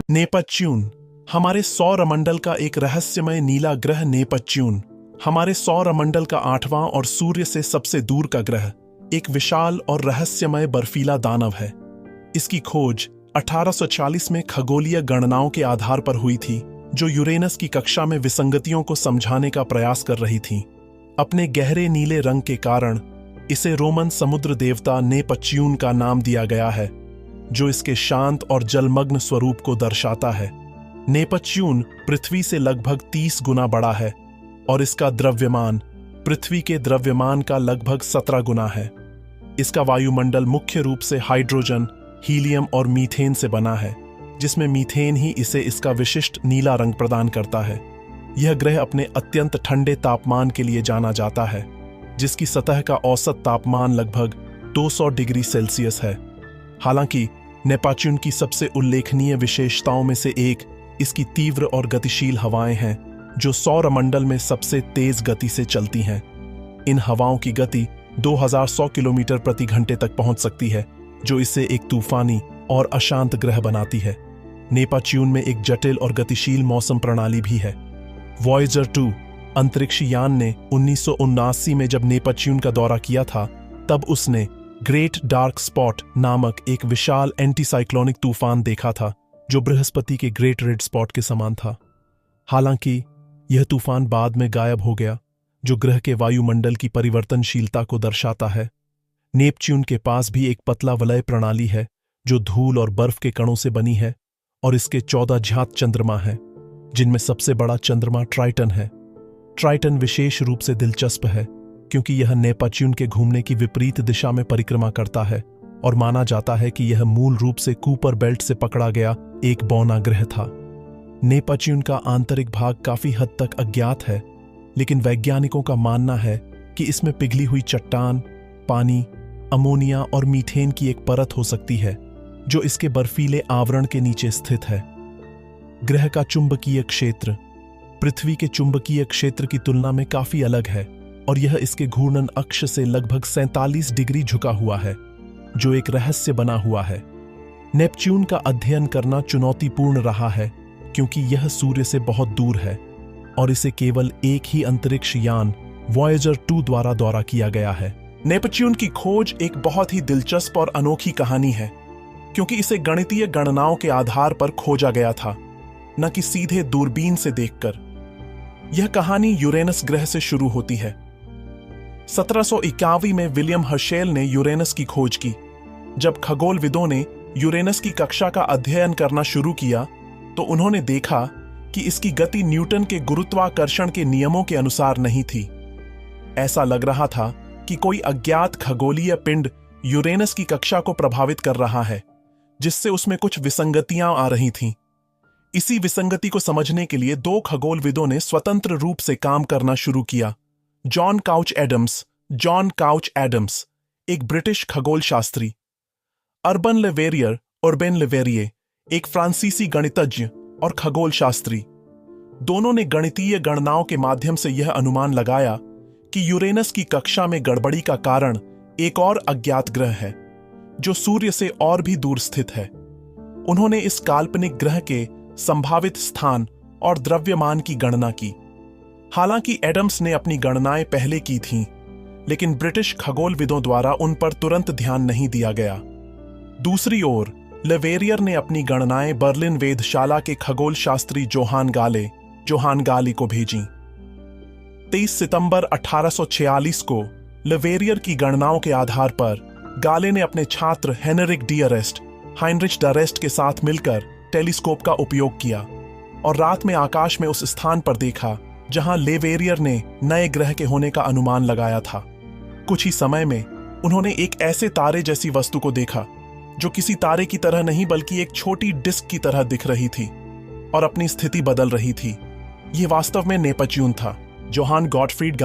Neptune हमारे सौरमंडल का एक रहस्यमय नीला ग्रह नेपच्यून हमारे सौरमंडल का 8वां और सूर्य से सबसे दूर का ग्रह एक विशाल और रहस्यमय बर्फीला दानव है। इसकी खोज 1840 में खगोलीय गणनाओं के आधार पर हुई थी, जो यूरेनस की कक्षा में विसंगतियों को समझाने का प्रयास कर रही थी। अपने गहरे नीले रंग के कारण इसे रोमन समुद्र देवता नेपच्यून का नाम दिया गया है, जो इसके शांत और जलमग्न स्वरूप को दर्शाता है। नेपच्यून पृथ्वी से लगभग 30 गुना बड़ा है और इसका द्रव्यमान पृथ्वी के द्रव्यमान का लगभग 17 गुना है। इसका वायुमंडल मुख्य रूप से हाइड्रोजन, हीलियम और मीथेन से बना है, जिसमें मीथेन ही इसे इसका विशिष्ट नीला रंग प्रदान करता है। यह ग्रह अपने अत्यंत ठंडे तापमान के लिए जाना जाता है, जिसकी सतह का औसत तापमान लगभग 200 डिग्री सेल्सियस है। हालांकि नेपच्यून की सबसे उल्लेखनीय विशेषताओं में से एक इसकी तीव्र और गतिशील हवाएं हैं, जो सौरमंडल में सबसे तेज गति से चलती हैं। इन हवाओं की गति 2100 किलोमीटर प्रति घंटे तक पहुंच सकती है, जो इसे एक तूफानी और अशांत ग्रह बनाती है। नेपच्यून में एक जटिल और गतिशील मौसम प्रणाली भी है। वॉयेजर 2 अंतरिक्ष यान ने 1979 में जब नेपच्यून का दौरा किया था, तब उसने ग्रेट डार्क स्पॉट नामक एक विशाल एंटीसाइक्लोनिक तूफान देखा था, जो बृहस्पति के ग्रेट रेड स्पॉट के समान था। हालांकि यह तूफान बाद में गायब हो गया, जो ग्रह के वायुमंडल की परिवर्तनशीलता को दर्शाता है। नेपच्यून के पास भी एक पतला वलय प्रणाली है, जो धूल और बर्फ के कणों से बनी है, और इसके 14 ज्ञात चंद्रमा हैं, जिनमें सबसे बड़ा चंद्रमा ट्राइटन है। ट्राइटन विशेष रूप से दिलचस्प है क्योंकि यह नेपच्यून के घूमने की विपरीत दिशा में परिक्रमा करता है, और माना जाता है कि यह मूल रूप से कूपर बेल्ट से पकड़ा गया एक बौना ग्रह था। नेपच्यून का आंतरिक भाग काफी हद तक अज्ञात है, लेकिन वैज्ञानिकों का मानना है कि इसमें पिघली हुई चट्टान, पानी, अमोनिया और मीथेन की एक परत हो सकती है, जो इसके बर्फीले आवरण के नीचे स्थित है। ग्रह का चुंबकीय क्षेत्र पृथ्वी के चुंबकीय क्षेत्र की तुलना में काफी अलग है, और यह इसके घूर्णन अक्ष से लगभग 47 डिग्री झुका हुआ है, जो एक रहस्य बना हुआ है। नेपच्यून का अध्ययन करना चुनौतीपूर्ण रहा है क्योंकि यह सूर्य से बहुत दूर है और इसे केवल एक ही अंतरिक्ष यान वॉयेजर 2 द्वारा दौरा किया गया है। नेपच्यून की खोज एक बहुत ही दिलचस्प और अनोखी कहानी है, क्योंकि इसे गणितीय गणनाओं के आधार पर खोजा गया था, न कि सीधे दूरबीन से देखकर। यह कहानी यूरेनस ग्रह से शुरू होती है। 1751 में विलियम हर्शेल ने यूरेनस की खोज की। जब खगोलविदों ने यूरेनस की कक्षा का अध्ययन करना शुरू किया, तो उन्होंने देखा कि इसकी गति न्यूटन के गुरुत्वाकर्षण के नियमों के अनुसार नहीं थी। ऐसा लग रहा था कि कोई अज्ञात खगोलीय पिंड यूरेनस की कक्षा को प्रभावित कर रहा है, जिससे उसमें कुछ विसंगतियां आ रही थीं। इसी विसंगति को समझने के लिए 2 खगोलविदों ने स्वतंत्र रूप से काम करना शुरू किया। जॉन काउच एडम्स, एक ब्रिटिश खगोलशास्त्री, अर्बन लेवेरिए, एक फ्रांसीसी गणितज्ञ और खगोलशास्त्री। दोनों ने गणितीय गणनाओं के माध्यम से यह अनुमान लगाया कि यूरेनस की कक्षा में गड़बड़ी का कारण एक और अज्ञात ग्रह है, जो सूर्य से और भी दूर स्थित है। उन्होंने इस काल्पनिक ग्रह के संभावित स्थान और द्रव्यमान की गणना की। हालांकि एडम्स ने अपनी गणनाएं पहले की थीं, लेकिन ब्रिटिश खगोलविदों द्वारा उन पर तुरंत ध्यान नहीं दिया गया। दूसरी ओर लेवेरियर ने अपनी गणनाएं बर्लिन वेधशाला के खगोलशास्त्री जोहान गाले को भेजीं। 23 सितंबर 1846 को लेवेरियर की गणनाओं के आधार पर गाले ने अपने छात्र हाइनरिच डरेस्ट के साथ मिलकर टेलीस्कोप का उपयोग किया और रात में आकाश में उस स्थान पर देखा जहां लेवेरियर ने नए ग्रह के होने का अनुमान लगाया था। कुछ ही समय में उन्होंने एक ऐसे तारे जैसी वस्तु को देखा, जो किसी तारे की तरह नहीं बल्कि एक छोटी डिस्क की तरह दिख रही थी और अपनी स्थिति बदल रही थी। यह वास्तव में नेपच्यून था। योहान गॉटफ्रीड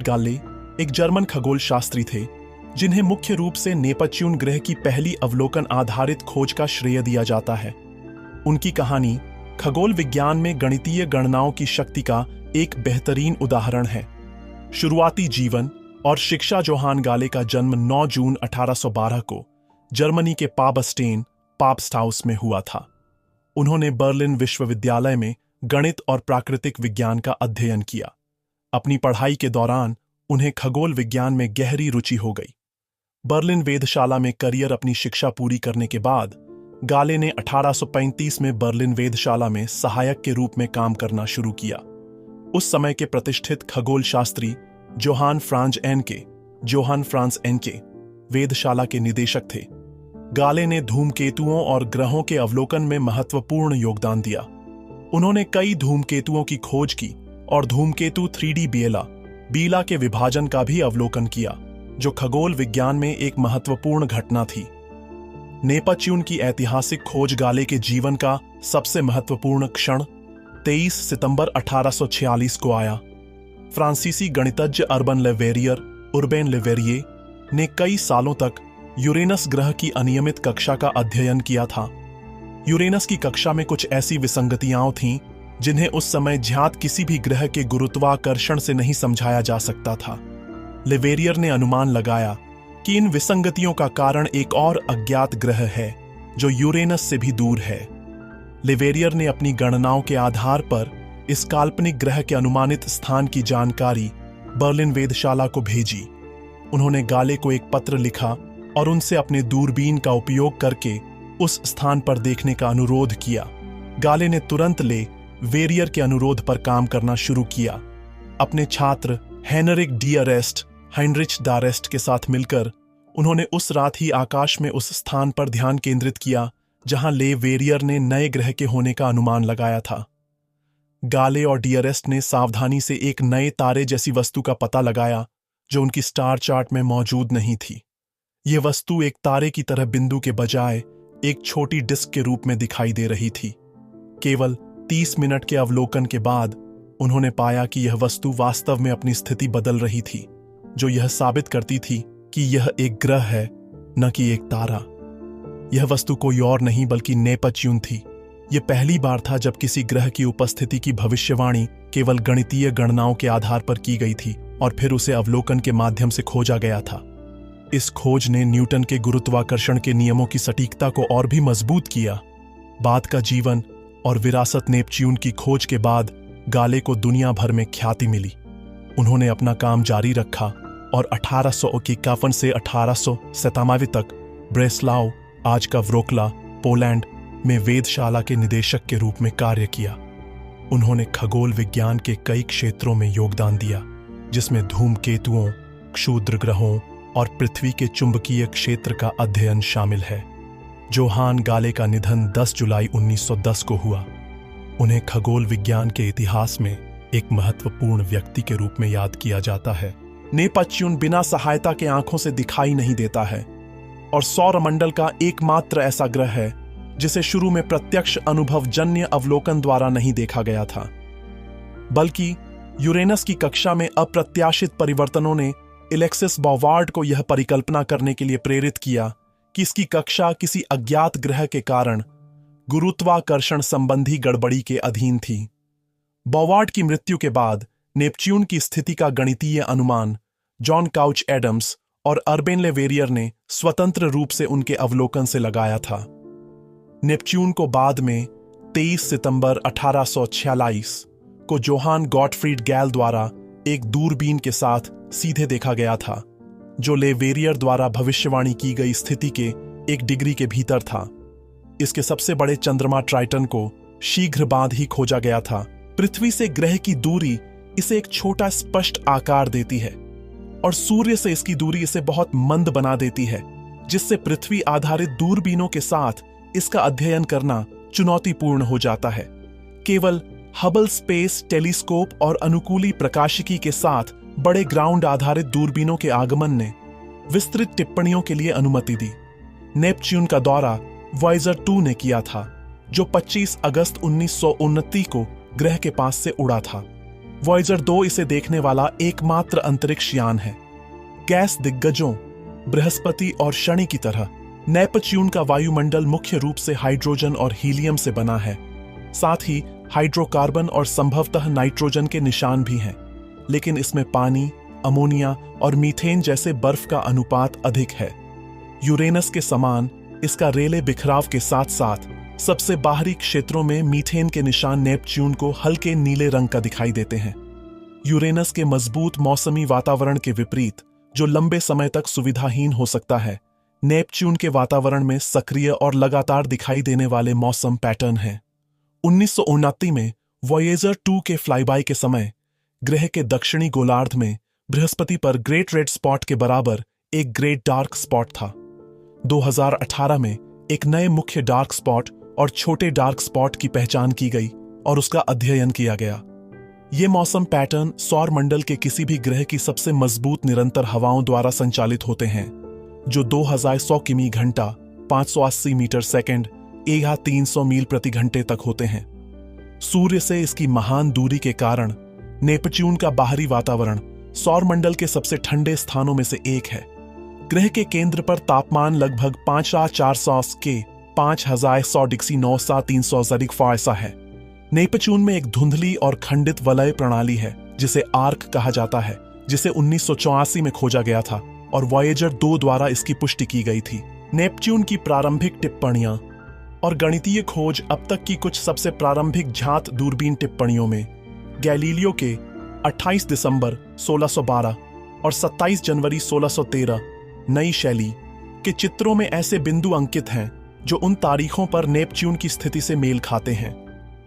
गाले एक जर्मन खगोलशास्त्री थे, जिन्हें मुख्य रूप से नेपच्यून ग्रह की पहली अवलोकन आधारित खोज का श्रेय दिया जाता है। उनकी कहानी खगोल विज्ञान में गणितीय गणनाओं की शक्ति का एक बेहतरीन उदाहरण है। शुरुआती जीवन और शिक्षा जोहान गाले का जन्म 9 जून 1812 को जर्मनी के पाबस्ट हाउस में हुआ था। उन्होंने बर्लिन विश्वविद्यालय में गणित और प्राकृतिक विज्ञान का अध्ययन किया। अपनी पढ़ाई के दौरान उन्हें खगोल विज्ञान में गहरी रुचि हो गई। बर्लिन वेधशाला में करियर अपनी शिक्षा पूरी करने के बाद गाले ने 1835 में बर्लिन वेधशाला में सहायक के रूप में काम करना शुरू किया। उस समय के प्रतिष्ठित खगोल शास्त्री जोहान फ्रांज एनके वेधशाला के निदेशक थे। गाले ने धूमकेतुओं और ग्रहों के अवलोकन में महत्वपूर्ण योगदान दिया। उन्होंने कई धूमकेतुओं की खोज की और धूमकेतु 3D बीला के विभाजन का भी अवलोकन किया, जो खगोल विज्ञान में एक महत्वपूर्ण घटना थी। नेपच्यून की ऐतिहासिक खोज गाले के जीवन का सबसे महत्वपूर्ण क्षण 23 सितंबर 1846 को आया। फ्रांसीसी गणितज्ञ उर्बेन लेवेरिये ने कई सालों तक यूरेनस ग्रह की अनियमित कक्षा का अध्ययन किया था। यूरेनस की कक्षा में कुछ ऐसी विसंगतियां थीं जिन्हें उस समय ज्ञात किसी भी ग्रह के गुरुत्वाकर्षण से नहीं समझाया जा सकता था। लेवेरियर ने अनुमान लगाया कि इन विसंगतियों का कारण एक और अज्ञात ग्रह है जो यूरेनस से भी दूर है। लेवेरियर ने अपनी गणनाओं के आधार पर इस काल्पनिक ग्रह के अनुमानित स्थान की जानकारी बर्लिन वेधशाला को भेजी। उन्होंने गाले को एक पत्र लिखा और उनसे अपने दूरबीन का उपयोग करके उस स्थान पर देखने का अनुरोध किया। गाले ने तुरंत वेरियर के अनुरोध पर काम करना शुरू किया। अपने छात्र हाइनरिच डारेस्ट के साथ मिलकर उन्होंने उस रात ही आकाश में उस स्थान पर ध्यान केंद्रित किया जहां वेरियर ने नए ग्रह के होने का अनुमान लगाया था। गाले और डियरेस्ट ने सावधानी से एक नए तारे जैसी वस्तु का पता लगाया जो उनकी स्टार चार्ट में मौजूद नहीं थी। यह वस्तु एक तारे की तरह बिंदु के बजाय एक छोटी डिस्क के रूप में दिखाई दे रही थी। केवल 30 मिनट के अवलोकन के बाद उन्होंने पाया कि यह वस्तु वास्तव में अपनी स्थिति बदल रही थी, जो यह साबित करती थी कि यह एक ग्रह है, न कि एक तारा। यह वस्तु कोई और नहीं बल्कि नेपच्यून थी। यह पहली बार था जब किसी ग्रह की उपस्थिति की भविष्यवाणी केवल गणितीय गणनाओं के आधार पर की गई थी और फिर उसे अवलोकन के माध्यम से खोजा गया था। इस खोज ने न्यूटन के गुरुत्वाकर्षण के नियमों की सटीकता को और भी मजबूत किया। बाद का जीवन और विरासत नेपच्यून की खोज के बाद गाले को दुनिया भर में ख्याति मिली। उन्होंने अपना काम जारी रखा और 1851 से 1897 तक ब्रेस्लाव, आज का व्रोक्ला, पोलैंड में वेधशाला के निदेशक के रूप में कार्य किया। उन्होंने खगोल विज्ञान के कई क्षेत्रों में योगदान दिया, जिसमें धूमकेतुओं, क्षुद्र ग्रहों और पृथ्वी के चुंबकीय क्षेत्र का अध्ययन शामिल है। जोहान गाले का निधन 10 जुलाई 1910 को हुआ। उन्हें खगोल विज्ञान के इतिहास में एक महत्वपूर्ण व्यक्ति के रूप में याद किया जाता है। नेपच्यून बिना सहायता के आंखों से दिखाई नहीं देता है और सौरमंडल का एकमात्र ऐसा ग्रह है जिसे शुरू में प्रत्यक्ष अनुभवजन्य अवलोकन द्वारा नहीं देखा गया था, बल्कि यूरेनस की कक्षा में अप्रत्याशित परिवर्तनों ने एलेक्सिस बॉवार्ड को यह परिकल्पना करने के लिए प्रेरित किया कि इसकी कक्षा किसी अज्ञात ग्रह के कारण गुरुत्वाकर्षण संबंधी गड़बड़ी के अधीन थी। बॉवार्ड की मृत्यु के बाद नेपच्यून की स्थिति का गणितीय अनुमान जॉन काउच एडम्स और अर्बेन लेवेरियर ने स्वतंत्र रूप से उनके अवलोकन से लगाया था। नेपच्यून को बाद में 23 सितंबर 1846 को जोहान गॉटफ्रीड गैल द्वारा एक दूरबीन के साथ सीधे देखा गया था, जो लेवेरियर द्वारा भविष्यवाणी की गई स्थिति के 1 डिग्री के भीतर था। इसके सबसे बड़े चंद्रमा ट्राइटन को शीघ्र बाद ही खोजा गया था। पृथ्वी से ग्रह की दूरी इसे एक छोटा स्पष्ट आकार देती है और सूर्य से इसकी दूरी इसे बहुत मंद बना देती है, जिससे पृथ्वी आधारित दूरबीनों के साथ इसका अध्ययन करना चुनौतीपूर्ण हो जाता है। केवल हबल स्पेस टेलीस्कोप और अनुकूली प्रकाशिकी के साथ बड़े ग्राउंड आधारित दूरबीनों के आगमन ने विस्तृत टिप्पणियों के लिए अनुमति दी। नेपच्यून का दौरा वॉयेजर 2 ने किया था, जो 25 अगस्त 1929 को ग्रह के पास से उड़ा था। वॉयेजर 2 इसे देखने वाला एकमात्र अंतरिक्ष यान है। गैस दिग्गजों बृहस्पति और शनि की तरह नेपच्यून का वायुमंडल मुख्य रूप से हाइड्रोजन और हीलियम से बना है। साथ ही हाइड्रोकार्बन और संभवतः नाइट्रोजन के निशान भी हैं, लेकिन इसमें पानी, अमोनिया और मीथेन जैसे बर्फ का अनुपात अधिक है। यूरेनस के समान इसका रेले बिखराव के साथ साथ सबसे बाहरी क्षेत्रों में मीथेन के निशान नेपच्यून को हल्के नीले रंग का दिखाई देते हैं। यूरेनस के मजबूत मौसमी वातावरण के विपरीत, जो लंबे समय तक सुविधाहीन हो सकता है, नेपच्यून के वातावरण में सक्रिय और लगातार दिखाई देने वाले मौसम पैटर्न हैं। 1929 में वॉयेजर 2 के फ्लाईबाई के समय ग्रह के दक्षिणी गोलार्ध में बृहस्पति पर ग्रेट रेड स्पॉट के बराबर एक ग्रेट डार्क स्पॉट था। 2018 में एक नए मुख्य डार्क स्पॉट और छोटे डार्क स्पॉट की पहचान की गई और उसका अध्ययन किया गया। ये मौसम पैटर्न सौर मंडल के किसी भी ग्रह की सबसे मजबूत निरंतर हवाओं द्वारा संचालित होते हैं, जो 2100 किमी घंटा 580 मीटर सेकंड या 300 मील प्रति घंटे तक होते हैं। सूर्य से इसकी महान दूरी के कारण नेपच्यून का बाहरी वातावरण सौर मंडल के सबसे ठंडे स्थानों में से एक है। ग्रह के केंद्र पर तापमान लगभग 5400 के 5100 डिग्री 9-300 है। नेपच्यून में एक धुंधली और खंडित वलय प्रणाली है जिसे आर्क कहा जाता है, जिसे 1984 में खोजा गया था और वॉयेजर 2 द्वारा इसकी पुष्टि की गई थी। नेपच्यून की प्रारंभिक टिप्पणियां और गणितीय खोज अब तक की कुछ सबसे प्रारंभिक झांत दूरबीन टिप्पणियों में गैलीलियो के 28 दिसंबर 1612 और 27 जनवरी 1613 नई शैली के चित्रों में ऐसे बिंदु अंकित हैं जो उन तारीखों पर नेपच्यून की स्थिति से मेल खाते हैं।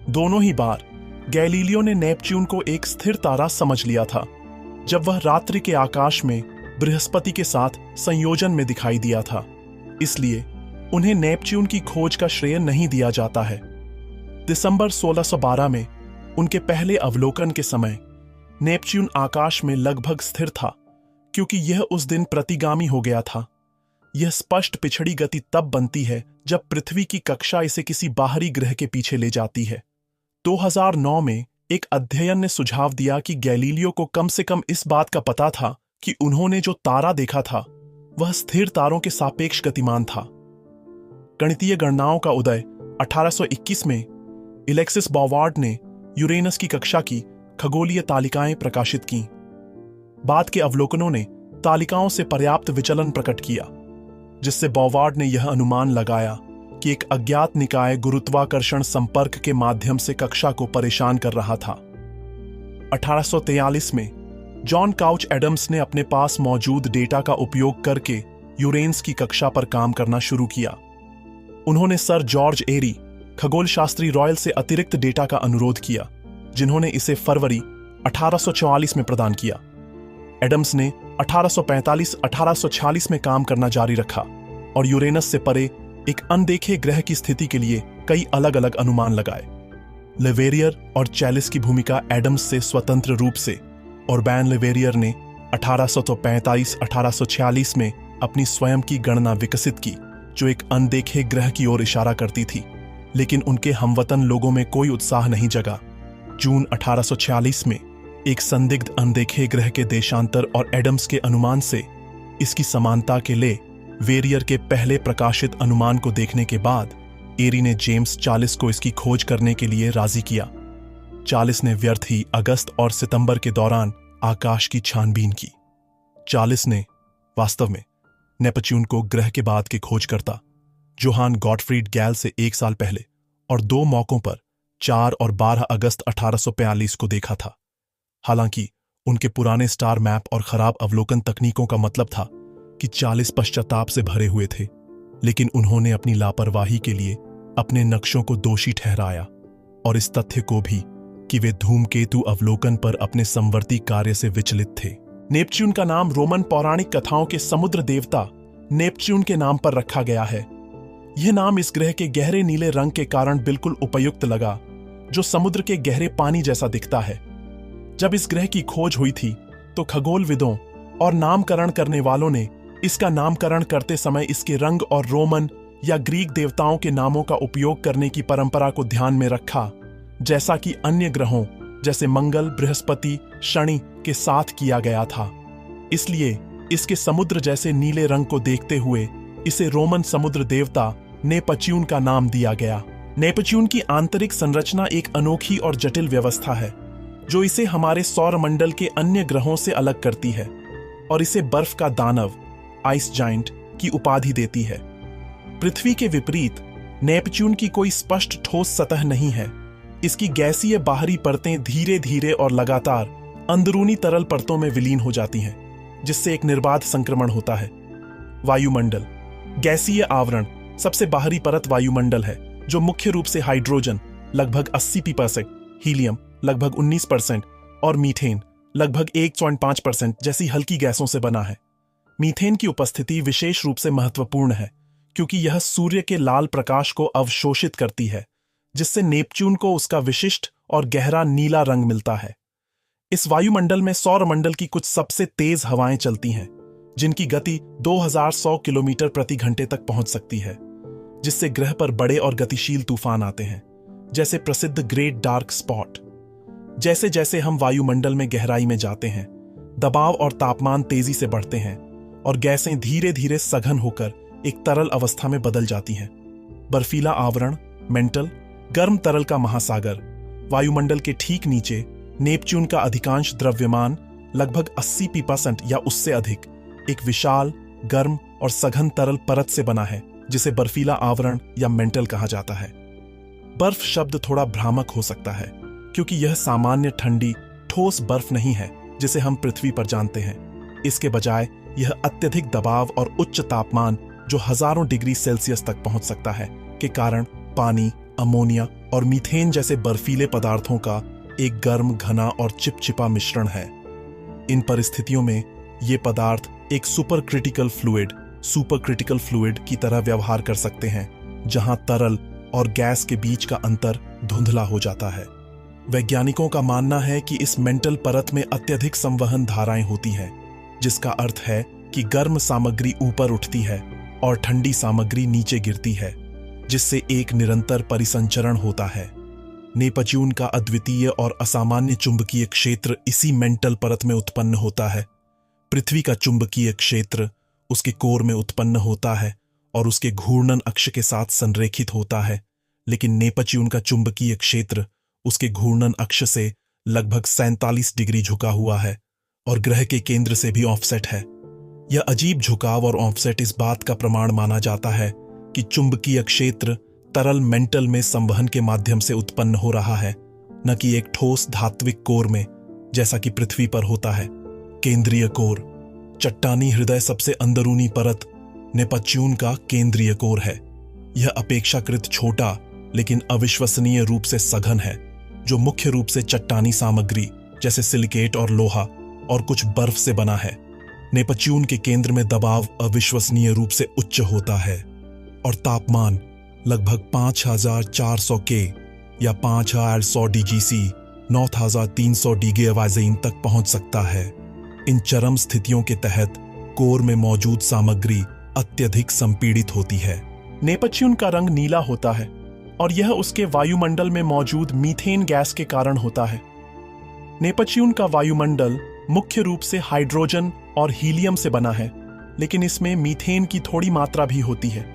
दोनों ही बार गैलीलियो ने नेपच्यून को एक स्थिर तारा समझ लिया था जब वह रात्रि के आकाश में बृहस्पति के साथ संयोजन में दिखाई दिया था, इसलिए उन्हें नेपच्यून की खोज का श्रेय नहीं दिया जाता है। दिसंबर 1612 में उनके पहले अवलोकन के समय नेपच्यून आकाश में लगभग स्थिर था, क्योंकि यह उस दिन प्रतिगामी हो गया था। यह स्पष्ट पिछड़ी गति तब बनती है जब पृथ्वी की कक्षा इसे किसी बाहरी ग्रह के पीछे ले जाती है। 2009 में एक अध्ययन ने सुझाव दिया कि गैलीलियो को कम से कम इस बात का पता था कि उन्होंने जो तारा देखा था वह स्थिर तारों के सापेक्ष गतिमान था। गणितीय गणनाओं का उदय 1821 में इलेक्सिस बॉवार्ड ने यूरेनस की कक्षा की खगोलीय तालिकाएं प्रकाशित की। बाद के अवलोकनों ने तालिकाओं से पर्याप्त विचलन प्रकट किया, जिससे बॉवार्ड ने यह अनुमान लगाया कि एक अज्ञात निकाय गुरुत्वाकर्षण संपर्क के माध्यम से कक्षा को परेशान कर रहा था। 1843 में जॉन काउच एडम्स ने अपने पास मौजूद डेटा का उपयोग करके यूरेनस की कक्षा पर काम करना शुरू किया। उन्होंने सर जॉर्ज एरी, खगोलशास्त्री रॉयल से अतिरिक्त डेटा का अनुरोध किया, जिन्होंने इसे फरवरी 1844 में प्रदान किया। एडम्स ने 1845-1846 में काम करना जारी रखा और यूरेनस से परे एक अनदेखे ग्रह की स्थिति के लिए कई अलग अलग अनुमान लगाए। लेवेरियर और चैलिस की भूमिका एडम्स से स्वतंत्र रूप से, और बैन लेवेरियर ने 1845-1846 में अपनी स्वयं की गणना विकसित की, जो एक अनदेखे ग्रह की ओर इशारा करती थी, लेकिन उनके हमवतन लोगों में कोई उत्साह नहीं जगा। जून 1846 में एक संदिग्ध अनदेखे ग्रह के देशांतर और एडम्स के अनुमान से इसकी समानता के लिए वेरियर के पहले प्रकाशित अनुमान को देखने के बाद एरी ने जेम्स चालिस को इसकी खोज करने के लिए राजी किया। चालिस ने व्यर्थ ही अगस्त और सितंबर के दौरान आकाश की छानबीन की। चालिस ने वास्तव में नेपच्यून को ग्रह के बाद के खोजकर्ता जोहान गॉटफ्रीड गैल से 1 साल पहले और 2 मौकों पर 4 और 12 अगस्त 1842 को देखा था। हालांकि उनके पुराने स्टार मैप और खराब अवलोकन तकनीकों का मतलब था कि 40 पश्चाताप से भरे हुए थे, लेकिन उन्होंने अपनी लापरवाही के लिए अपने नक्शों को दोषी ठहराया और इस तथ्य को भी कि वे धूमकेतु अवलोकन पर अपने संवर्ती कार्य से विचलित थे। नेपच्यून का नाम रोमन पौराणिक कथाओं के समुद्र देवता नेपच्यून के नाम पर रखा गया है। यह नाम इस ग्रह के गहरे नीले रंग के कारण बिल्कुल उपयुक्त लगा, जो समुद्र के गहरे पानी जैसा दिखता है। जब इस ग्रह की खोज हुई थी तो खगोलविदों और नामकरण करने वालों ने इसका नामकरण करते समय इसके रंग और रोमन या ग्रीक देवताओं के नामों का उपयोग करने की परंपरा को ध्यान में रखा, जैसा कि अन्य ग्रहों जैसे मंगल, बृहस्पति, शनि के साथ किया गया था। इसलिए इसके समुद्र जैसे नीले रंग को देखते हुए इसे रोमन समुद्र देवता नेपच्यून का नाम दिया गया। नेपच्यून की आंतरिक संरचना एक अनोखी और जटिल व्यवस्था है, जो इसे हमारे सौर मंडल के अन्य ग्रहों से अलग करती है और इसे बर्फ का दानव आइस जाइंट की उपाधि देती है। पृथ्वी के विपरीत नेपच्यून की कोई स्पष्ट ठोस सतह नहीं है। इसकी गैसीय बाहरी परतें धीरे धीरे और लगातार अंदरूनी तरल परतों में विलीन हो जाती हैं, जिससे एक निर्बाध संक्रमण होता है। वायुमंडल। गैसीय आवरण। सबसे बाहरी परत वायुमंडल है, जो मुख्य रूप से हाइड्रोजन लगभग 80%, हीलियम लगभग 19% और मीथेन लगभग 1.5% जैसी हल्की गैसों से बना है। मीथेन की उपस्थिति विशेष रूप से महत्वपूर्ण है, क्योंकि यह सूर्य के लाल प्रकाश को अवशोषित करती है, जिससे नेपच्यून को उसका विशिष्ट और गहरा नीला रंग मिलता है। इस वायुमंडल में सौरमंडल की कुछ सबसे तेज हवाएं चलती हैं, जिनकी गति 2100 किलोमीटर प्रति घंटे तक पहुंच सकती है, जिससे ग्रह पर बड़े और गतिशील तूफान आते हैं, जैसे प्रसिद्ध ग्रेट डार्क स्पॉट। जैसे जैसे हम वायुमंडल में गहराई में जाते हैं, दबाव और तापमान तेजी से बढ़ते हैं और गैसें धीरे धीरे सघन होकर एक तरल अवस्था में बदल जाती हैं। बर्फीला आवरण, मेंटल, गर्म तरल का महासागर। वायुमंडल के ठीक नीचे नेपच्यून का अधिकांश द्रव्यमान लगभग 80% या उससे अधिक एक विशाल, गर्म और सघन तरल परत से बना है, जिसे बर्फीला आवरण या मेंटल कहा जाता है। बर्फ शब्द थोड़ा भ्रामक हो सकता है, क्योंकि यह सामान्य ठंडी ठोस बर्फ नहीं है जिसे हम पृथ्वी पर जानते हैं। इसके बजाय यह अत्यधिक दबाव और उच्च तापमान, जो हजारों डिग्री सेल्सियस तक पहुंच सकता है, के कारण पानी, अमोनिया और मीथेन जैसे बर्फीले पदार्थों का एक गर्म, घना और चिपचिपा मिश्रण है। इन परिस्थितियों में ये पदार्थ एक सुपर क्रिटिकल फ्लूइड की तरह व्यवहार कर सकते हैं, जहां तरल और गैस के बीच का अंतर धुंधला हो जाता है। वैज्ञानिकों का मानना है कि इस मेंटल परत में अत्यधिक संवहन धाराएं होती हैं, जिसका अर्थ है कि गर्म सामग्री ऊपर उठती है और ठंडी सामग्री नीचे गिरती है, जिससे एक निरंतर परिसंचरण होता है। नेपच्यून का अद्वितीय और असामान्य चुंबकीय क्षेत्र इसी मेंटल परत में उत्पन्न होता है। पृथ्वी का चुंबकीय क्षेत्र उसके कोर में उत्पन्न होता है और उसके घूर्णन अक्ष के साथ संरेखित होता है, लेकिन नेपच्यून का चुंबकीय क्षेत्र उसके घूर्णन अक्ष से लगभग 47 डिग्री झुका हुआ है और ग्रह के केंद्र से भी ऑफसेट है। यह अजीब झुकाव और ऑफसेट इस बात का प्रमाण माना जाता है कि चुंबकीय क्षेत्र तरल मेंटल में संवहन के माध्यम से उत्पन्न हो रहा है, न कि एक ठोस धात्विक कोर में, जैसा कि पृथ्वी पर होता है। केंद्रीय कोर। चट्टानी हृदय सबसे अंदरूनी परत नेपच्यून का केंद्रीय कोर है। यह अपेक्षाकृत छोटा लेकिन अविश्वसनीय रूप से सघन है, जो मुख्य रूप से चट्टानी सामग्री जैसे सिलिकेट और लोहा और कुछ बर्फ से बना है। नेपच्यून के केंद्र में दबाव अविश्वसनीय रूप से उच्च होता है और तापमान लगभग 5400 के या 5100 डीजीसी 9300 डीगेवाज़ीन तक पहुंच सकता है। इन चरम स्थितियों के तहत कोर में मौजूद सामग्री अत्यधिक संपीड़ित होती है। नेपच्यून का रंग नीला होता है और यह उसके वायुमंडल में मौजूद मीथेन गैस के कारण होता है। नेपच्यून का वायुमंडल मुख्य रूप से हाइड्रोजन और हीलियम से बना है, लेकिन इसमें मीथेन की थोड़ी मात्रा भी होती है।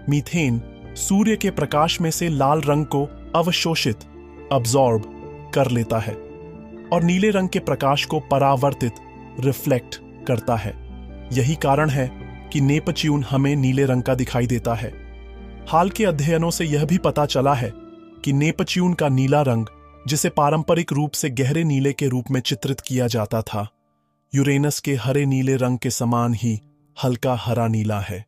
मीथेन सूर्य के प्रकाश में से लाल रंग को अवशोषित अब्जॉर्ब कर लेता है और नीले रंग के प्रकाश को परावर्तित रिफ्लेक्ट करता है। यही कारण है कि नेपच्यून हमें नीले रंग का दिखाई देता है। हाल के अध्ययनों से यह भी पता चला है कि नेपच्यून का नीला रंग, जिसे पारंपरिक रूप से गहरे नीले के रूप में चित्रित किया जाता था, यूरेनस के हरे नीले रंग के समान ही हल्का हरा नीला है।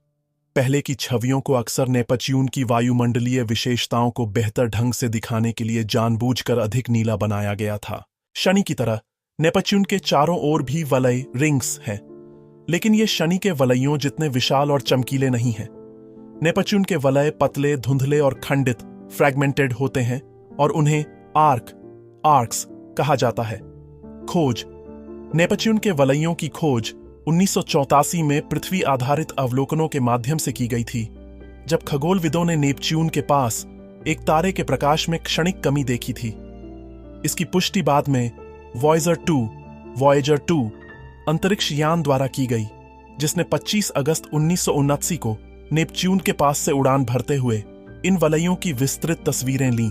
पहले की छवियों को अक्सर नेपच्यून की वायुमंडलीय विशेषताओं को बेहतर ढंग से दिखाने के लिए जानबूझकर अधिक नीला बनाया गया था। शनि की तरह नेपच्यून के चारों ओर भी वलय रिंग्स हैं, लेकिन ये शनि के वलयों जितने विशाल और चमकीले नहीं हैं। नेपच्यून के वलय पतले, धुंधले और खंडित फ्रैगमेंटेड होते हैं और उन्हें आर्क्स कहा जाता है। खोज। नेपच्यून के वलयों की खोज 1984 में पृथ्वी आधारित अवलोकनों के माध्यम से की गई थी, जब खगोलविदों ने नेपच्यून के पास एक तारे के प्रकाश में क्षणिक कमी देखी थी। इसकी पुष्टि बाद में वॉयेजर 2 अंतरिक्ष यान द्वारा की गई, जिसने 25 अगस्त 1979 को नेपच्यून के पास से उड़ान भरते हुए इन वलयों की विस्तृत तस्वीरें लीं।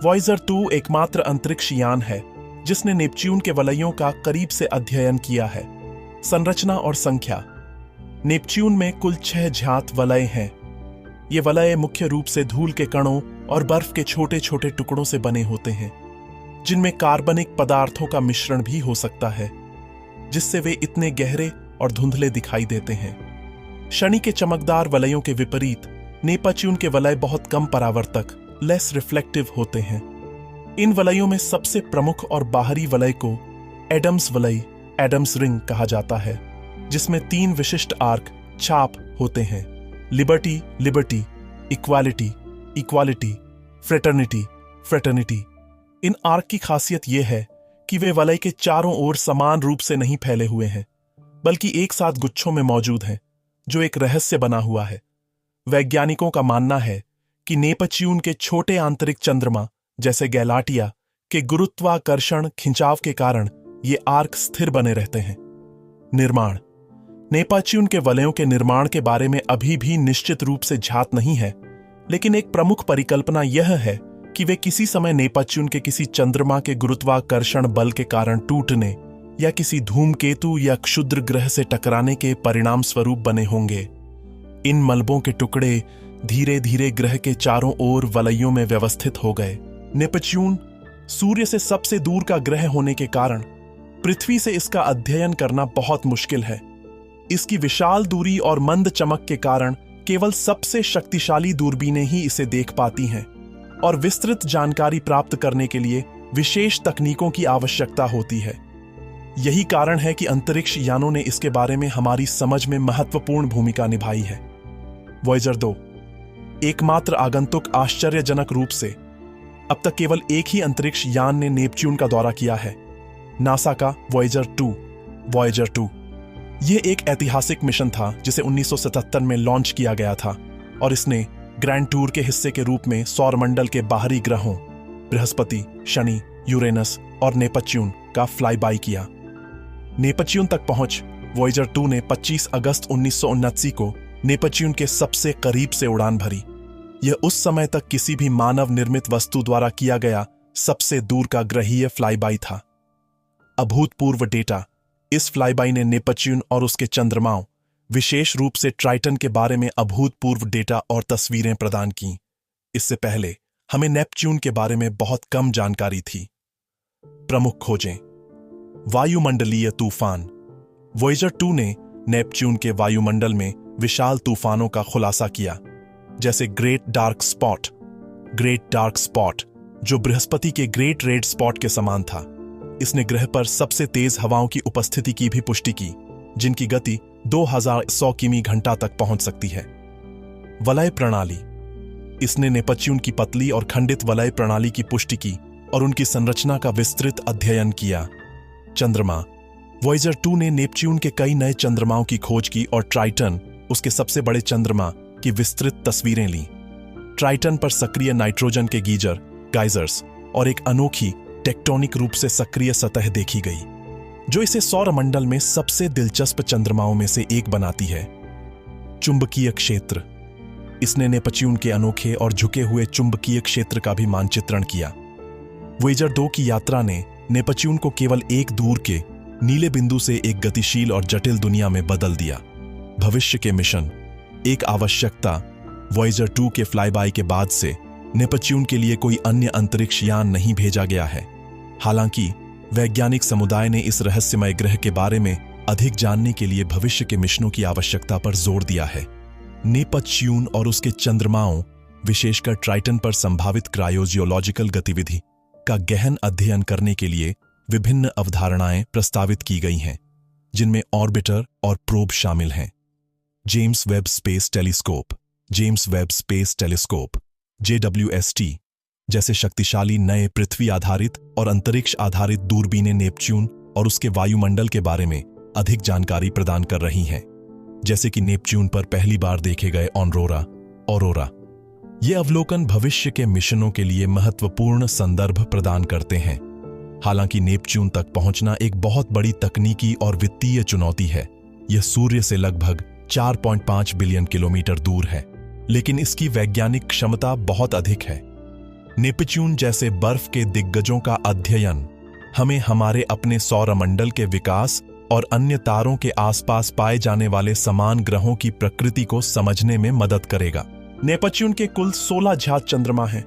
वॉयेजर 2 एकमात्र अंतरिक्ष यान है जिसने नेपच्यून के वलयों का करीब से अध्ययन किया है। संरचना और संख्या। नेपच्यून में कुल 6 ज्ञात वलय हैं। ये वलय मुख्य रूप से धूल के कणों और बर्फ के छोटे छोटे टुकड़ों से बने होते हैं, जिनमें कार्बनिक पदार्थों का मिश्रण भी हो सकता है, जिससे वे इतने गहरे और धुंधले दिखाई देते हैं। शनि के चमकदार वलयों के विपरीत नेपच्यून के वलय बहुत कम परावर्तक, लेस रिफ्लेक्टिव होते हैं। इन वलयों में सबसे प्रमुख और बाहरी वलय को एडम्स वलय, एडम्स रिंग कहा जाता है, जिसमें 3 विशिष्ट आर्क, छाप होते हैं: liberty, liberty, equality, equality, fraternity, fraternity. इन आर्क की खासियत यह है कि वे वलय के चारों ओर समान रूप से नहीं फैले हुए हैं, बल्कि एक साथ गुच्छों में मौजूद हैं, जो एक रहस्य बना हुआ है। वैज्ञानिकों का मानना है कि नेपच्यून के छोटे आंतरिक चंद्रमा जैसे गैलाटिया के गुरुत्वाकर्षण खिंचाव के कारण ये आर्क स्थिर बने रहते हैं। निर्माण। नेपच्यून के वलयों के निर्माण के बारे में अभी भी निश्चित रूप से ज्ञात नहीं है, लेकिन एक प्रमुख परिकल्पना यह है कि वे किसी समय नेपच्यून के किसी चंद्रमा के गुरुत्वाकर्षण बल के कारण टूटने या किसी धूमकेतु या क्षुद्र ग्रह से टकराने के परिणाम स्वरूप बने होंगे। इन मलबों के टुकड़े धीरे धीरे ग्रह के चारों ओर वलयों में व्यवस्थित हो गए। नेपच्यून सूर्य से सबसे दूर का ग्रह होने के कारण पृथ्वी से इसका अध्ययन करना बहुत मुश्किल है। इसकी विशाल दूरी और मंद चमक के कारण केवल सबसे शक्तिशाली दूरबीनें ही इसे देख पाती हैं, और विस्तृत जानकारी प्राप्त करने के लिए विशेष तकनीकों की आवश्यकता होती है। यही कारण है कि अंतरिक्ष यानों ने इसके बारे में हमारी समझ में महत्वपूर्ण भूमिका निभाई है। वॉयेजर 2 एकमात्र आगंतुक आश्चर्यजनक रूप से अब तक केवल एक ही अंतरिक्ष यान ने नेपच्यून का दौरा किया है, नासा का वॉयेजर 2। वॉयेजर 2 यह एक ऐतिहासिक मिशन था जिसे 1977 में लॉन्च किया गया था, और इसने ग्रैंड टूर के हिस्से के रूप में सौरमंडल के बाहरी ग्रहों बृहस्पति, शनि, यूरेनस और नेपच्यून का फ्लाईबाई किया। नेपच्यून तक पहुंच वॉयेजर 2 ने 25 अगस्त 1979 को नेपच्यून के सबसे करीब से उड़ान भरी। यह उस समय तक किसी भी मानव निर्मित वस्तु द्वारा किया गया सबसे दूर का ग्रहीय फ्लाईबाई था। अभूतपूर्व डेटा। इस फ्लाईबाई ने नेपच्यून और उसके चंद्रमाओं, विशेष रूप से ट्राइटन के बारे में अभूतपूर्व डेटा और तस्वीरें प्रदान की। इससे पहले हमें नेपच्यून के बारे में बहुत कम जानकारी थी। प्रमुख खोजें। वायुमंडलीय तूफान। वॉयेजर 2 ने नेपच्यून के वायुमंडल में विशाल तूफानों का खुलासा किया, जैसे ग्रेट डार्क स्पॉट, जो बृहस्पति के ग्रेट रेड स्पॉट के समान था। इसने ग्रह पर सबसे तेज हवाओं की उपस्थिति की भी पुष्टि की, जिनकी गति 2100 किमी घंटा तक पहुंच सकती है। वलय प्रणाली। इसने नेपच्यून की पतली और खंडित वलय प्रणाली की पुष्टि की और उनकी संरचना का विस्तृत अध्ययन किया। चंद्रमा। वॉयेजर 2 ने नेपच्यून के कई नए चंद्रमाओं की खोज की और ट्राइटन, उसके सबसे बड़े चंद्रमा, की विस्तृत तस्वीरें लीं। ट्राइटन पर सक्रिय नाइट्रोजन के गाइजर्स और एक अनोखी टेक्टोनिक रूप से सक्रिय सतह देखी गई, जो इसे सौरमंडल में सबसे दिलचस्प चंद्रमाओं में से एक बनाती है। चुंबकीय क्षेत्र। इसने नेपच्यून के अनोखे और झुके हुए चुंबकीय क्षेत्र का भी मानचित्रण किया। वॉयेजर 2 की यात्रा ने नेपच्यून को केवल एक दूर के नीले बिंदु से एक गतिशील और जटिल दुनिया में बदल दिया। भविष्य के मिशन। एक आवश्यकता। वॉयेजर 2 के फ्लाईबाई के बाद से नेपच्यून के लिए कोई अन्य अंतरिक्ष यान नहीं भेजा गया है। हालांकि वैज्ञानिक समुदाय ने इस रहस्यमय ग्रह के बारे में अधिक जानने के लिए भविष्य के मिशनों की आवश्यकता पर जोर दिया है। नेपच्यून और उसके चंद्रमाओं, विशेषकर ट्राइटन पर संभावित क्रायोजियोलॉजिकल गतिविधि का गहन अध्ययन करने के लिए विभिन्न अवधारणाएं प्रस्तावित की गई हैं, जिनमें ऑर्बिटर और प्रोब शामिल हैं। James Webb space telescope JWST जैसे शक्तिशाली नए पृथ्वी आधारित और अंतरिक्ष आधारित दूरबीनें नेपच्यून और उसके वायुमंडल के बारे में अधिक जानकारी प्रदान कर रही हैं, जैसे कि नेपच्यून पर पहली बार देखे गए ऑरोरा। ये अवलोकन भविष्य के मिशनों के लिए महत्वपूर्ण संदर्भ प्रदान करते हैं। हालांकि नेपच्यून तक पहुंचना एक बहुत बड़ी तकनीकी और वित्तीय चुनौती है। यह सूर्य से लगभग 4.5 बिलियन किलोमीटर दूर है, लेकिन इसकी वैज्ञानिक क्षमता बहुत अधिक है। नेपच्यून जैसे बर्फ के दिग्गजों का अध्ययन हमें हमारे अपने सौरमंडल के विकास और अन्य तारों के आसपास पाए जाने वाले समान ग्रहों की प्रकृति को समझने में मदद करेगा। नेपच्यून के कुल 16 ज्ञात चंद्रमा हैं।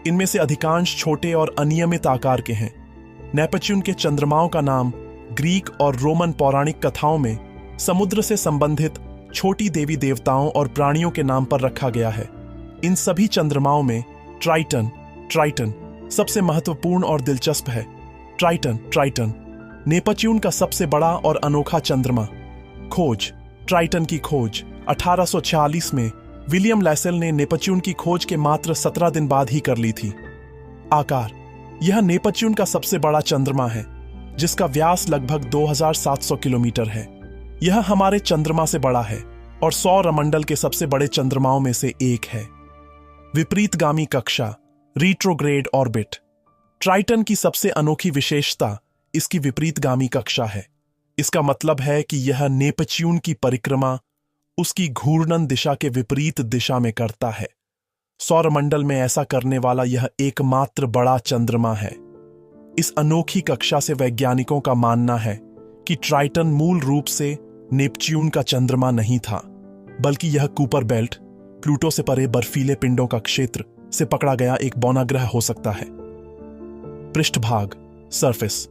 इनमें से अधिकांश छोटे और अनियमित आकार के हैं। नेपच्यून के चंद्रमाओं का नाम ग्रीक और रोमन पौराणिक कथाओं में समुद्र से संबंधित छोटी देवी देवताओं और प्राणियों के नाम पर रखा गया है। इन सभी चंद्रमाओं में ट्राइटन सबसे महत्वपूर्ण और दिलचस्प है। ट्राइटन नेपच्यून का सबसे बड़ा और अनोखा चंद्रमा। खोज। ट्राइटन की खोज 1846 में विलियम लैसेल ने नेपच्यून की खोज के मात्र 17 दिन बाद ही कर ली थी। आकार। यह नेपच्यून का सबसे बड़ा चंद्रमा है, जिसका व्यास लगभग 2700 किलोमीटर है। यह हमारे चंद्रमा से बड़ा है और सौरमंडल के सबसे बड़े चंद्रमाओं में से एक है। विपरीतगामी कक्षा, रिट्रोग्रेड ऑर्बिट। ट्राइटन की सबसे अनोखी विशेषता इसकी विपरीतगामी कक्षा है। इसका मतलब है कि यह नेपच्यून की परिक्रमा उसकी घूर्णन दिशा के विपरीत दिशा में करता है। सौरमंडल में ऐसा करने वाला यह एकमात्र बड़ा चंद्रमा है। इस अनोखी कक्षा से वैज्ञानिकों का मानना है कि ट्राइटन मूल रूप से नेपच्यून का चंद्रमा नहीं था, बल्कि यह कूपर बेल्ट, प्लूटो से परे बर्फीले पिंडों का क्षेत्र से पकड़ा गया एक बौना ग्रह हो सकता है। पृष्ठभाग, सरफेस।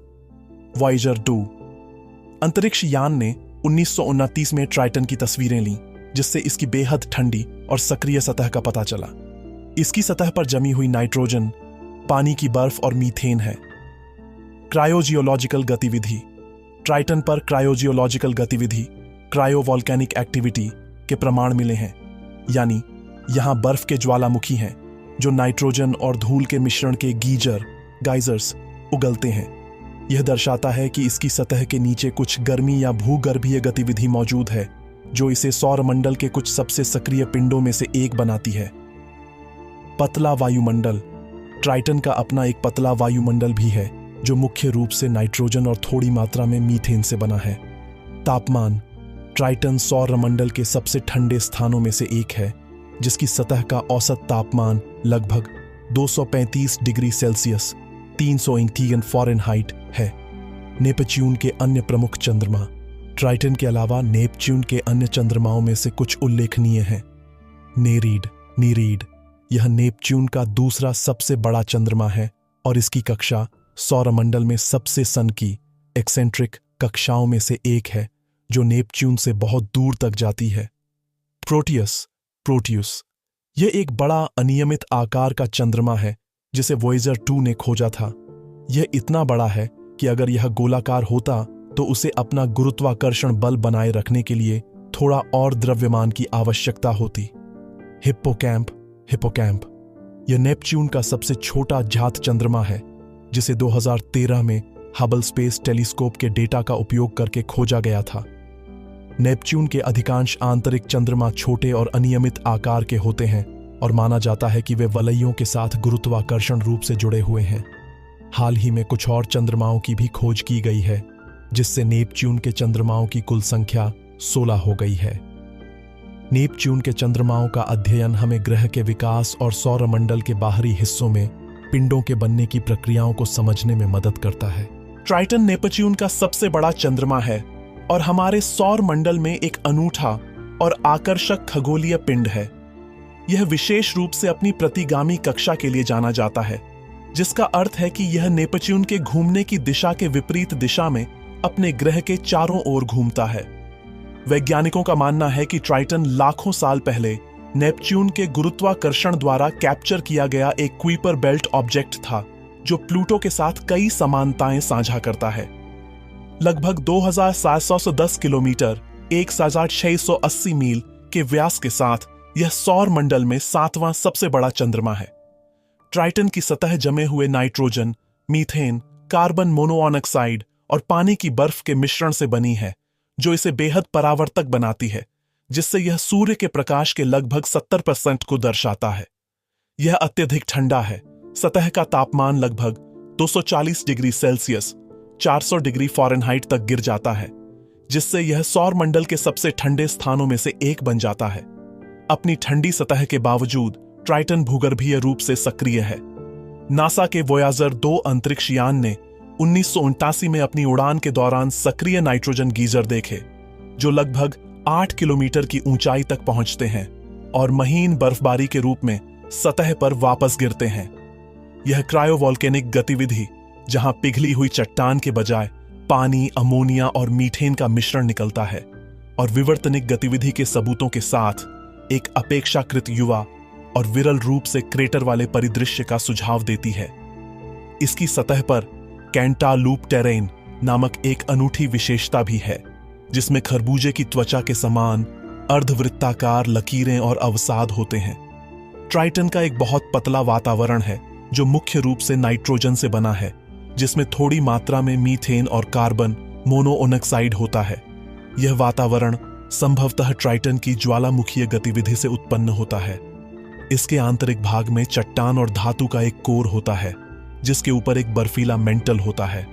वॉयेजर 2 अंतरिक्ष यान ने 1929 में ट्राइटन की तस्वीरें लीं, जिससे इसकी बेहद ठंडी और सक्रिय सतह का पता चला। इसकी सतह पर जमी हुई नाइट्रोजन, पानी की बर्फ और मीथेन है। क्रायोजियोलॉजिकल गतिविधि। ट्राइटन पर क्रायोजियोलॉजिकल गतिविधि, क्रायोवॉल्केनिक एक्टिविटी के प्रमाण मिले हैं, यानी यहां बर्फ के ज्वालामुखी हैं जो नाइट्रोजन और धूल के मिश्रण के गाइजर्स उगलते हैं। यह दर्शाता है कि इसकी सतह के नीचे कुछ गर्मी या भूगर्भीय गतिविधि मौजूद है, जो इसे सौरमंडल के कुछ सबसे सक्रिय पिंडों में से एक बनाती है। पतला वायुमंडल। ट्राइटन का अपना एक पतला वायुमंडल भी है, जो मुख्य रूप से नाइट्रोजन और थोड़ी मात्रा में मीथेन से बना है। तापमान। ट्राइटन सौरमंडल के सबसे ठंडे स्थानों में से एक है, जिसकी सतह का औसत तापमान लगभग 235 डिग्री सेल्सियस 300 फ़ारेनहाइट है। नेपच्यून के अन्य प्रमुख चंद्रमा। ट्राइटन के अलावा नेपच्यून के अन्य चंद्रमाओं में से कुछ उल्लेखनीय हैं। नीरीड। यह नेपच्यून का दूसरा सबसे बड़ा चंद्रमा है और इसकी कक्षा सौरमंडल में सबसे सनकी एक्सेंट्रिक कक्षाओं में से एक है, जो नेपच्यून से बहुत दूर तक जाती है। प्रोटियस। यह एक बड़ा अनियमित आकार का चंद्रमा है जिसे वॉयेजर 2 ने खोजा था। यह इतना बड़ा है कि अगर यह गोलाकार होता तो उसे अपना गुरुत्वाकर्षण बल बनाए रखने के लिए थोड़ा और द्रव्यमान की आवश्यकता होती। हिप्पोकैम्प। यह नेपच्यून का सबसे छोटा ज्ञात चंद्रमा है, जिसे 2013 में हबल स्पेस टेलीस्कोप के डेटा का उपयोग करके खोजा गया था। नेपच्यून के अधिकांश आंतरिक चंद्रमा छोटे और अनियमित आकार के होते हैं और माना जाता है कि वे वलयों के साथ गुरुत्वाकर्षण रूप से जुड़े हुए हैं। हाल ही में कुछ और चंद्रमाओं की भी खोज की गई है, जिससे नेपच्यून के चंद्रमाओं की कुल संख्या 16 हो गई है। नेपच्यून के चंद्रमाओं का अध्ययन हमें ग्रह के विकास और सौरमंडल के बाहरी हिस्सों में पिंडों के बनने की प्रक्रियाओं को समझने में मदद करता है। ट्राइटन नेपच्यून का सबसे बड़ा चंद्रमा है और हमारे सौर मंडल में एक अनूठा और आकर्षक खगोलीय पिंड है। यह विशेष रूप से अपनी प्रतिगामी कक्षा के लिए जाना जाता है, जिसका अर्थ है कि यह नेपच्यून के घूमने की दिशा के विपरीत दिशा में अपने ग्रह के चारों ओर घूमता है। वैज्ञानिकों का मानना है कि ट्राइटन लाखों साल पहले नेपच्यून के गुरुत्वाकर्षण द्वारा कैप्चर किया गया एक कुइपर बेल्ट ऑब्जेक्ट था, जो प्लूटो के साथ कई समानताएं साझा करता है। लगभग 2710 किलोमीटर 1680 मील के व्यास के साथ यह सौर मंडल में 7वां सबसे बड़ा चंद्रमा है। ट्राइटन की सतह जमे हुए नाइट्रोजन, मीथेन, कार्बन मोनोऑक्साइड और पानी की बर्फ के मिश्रण से बनी है, जो इसे बेहद परावर्तक बनाती है, जिससे यह सूर्य के प्रकाश के लगभग 70% को दर्शाता है। यह अत्यधिक ठंडा है। सतह का तापमान लगभग 240 डिग्री सेल्सियस 400 डिग्री फ़ारेनहाइट तक गिर जाता है, जिससे यह सौर मंडल के सबसे ठंडे स्थानों में से एक बन जाता है। अपनी ठंडी सतह के बावजूद ट्राइटन भूगर्भीय रूप से सक्रिय है। नासा के वॉयेजर 2 अंतरिक्ष यान ने 1979 में अपनी उड़ान के दौरान सक्रिय नाइट्रोजन गीजर देखे, जो लगभग 8 किलोमीटर की ऊंचाई तक पहुंचते हैं। और महीन बर्फबारी के रूप में सतह पर वापस गिरते हैं। यह क्रायोवॉल्केनिक गतिविधि, जहां पिघली हुई चट्टान के बजाय पानी, अमोनिया और मीथेन का मिश्रण निकलता है, और विवर्तनिक गतिविधि के सबूतों के साथ एक अपेक्षाकृत युवा और विरल रूप से क्रेटर वाले परिदृश्य का सुझाव देती है। इसकी सतह पर कैंटालूप टेरेन नामक एक अनूठी विशेषता भी है, जिसमें खरबूजे की त्वचा के समान अर्धवृत्ताकार लकीरें और अवसाद होते हैं। ट्राइटन का एक बहुत पतला वातावरण है जो मुख्य रूप से नाइट्रोजन से बना है, जिसमें थोड़ी मात्रा में मीथेन और कार्बन मोनोऑक्साइड होता है। यह वातावरण संभवतः ट्राइटन की ज्वालामुखीय गतिविधि से उत्पन्न होता है। इसके आंतरिक भाग में चट्टान और धातु का एक कोर होता है, जिसके ऊपर एक बर्फीला मेंटल होता है।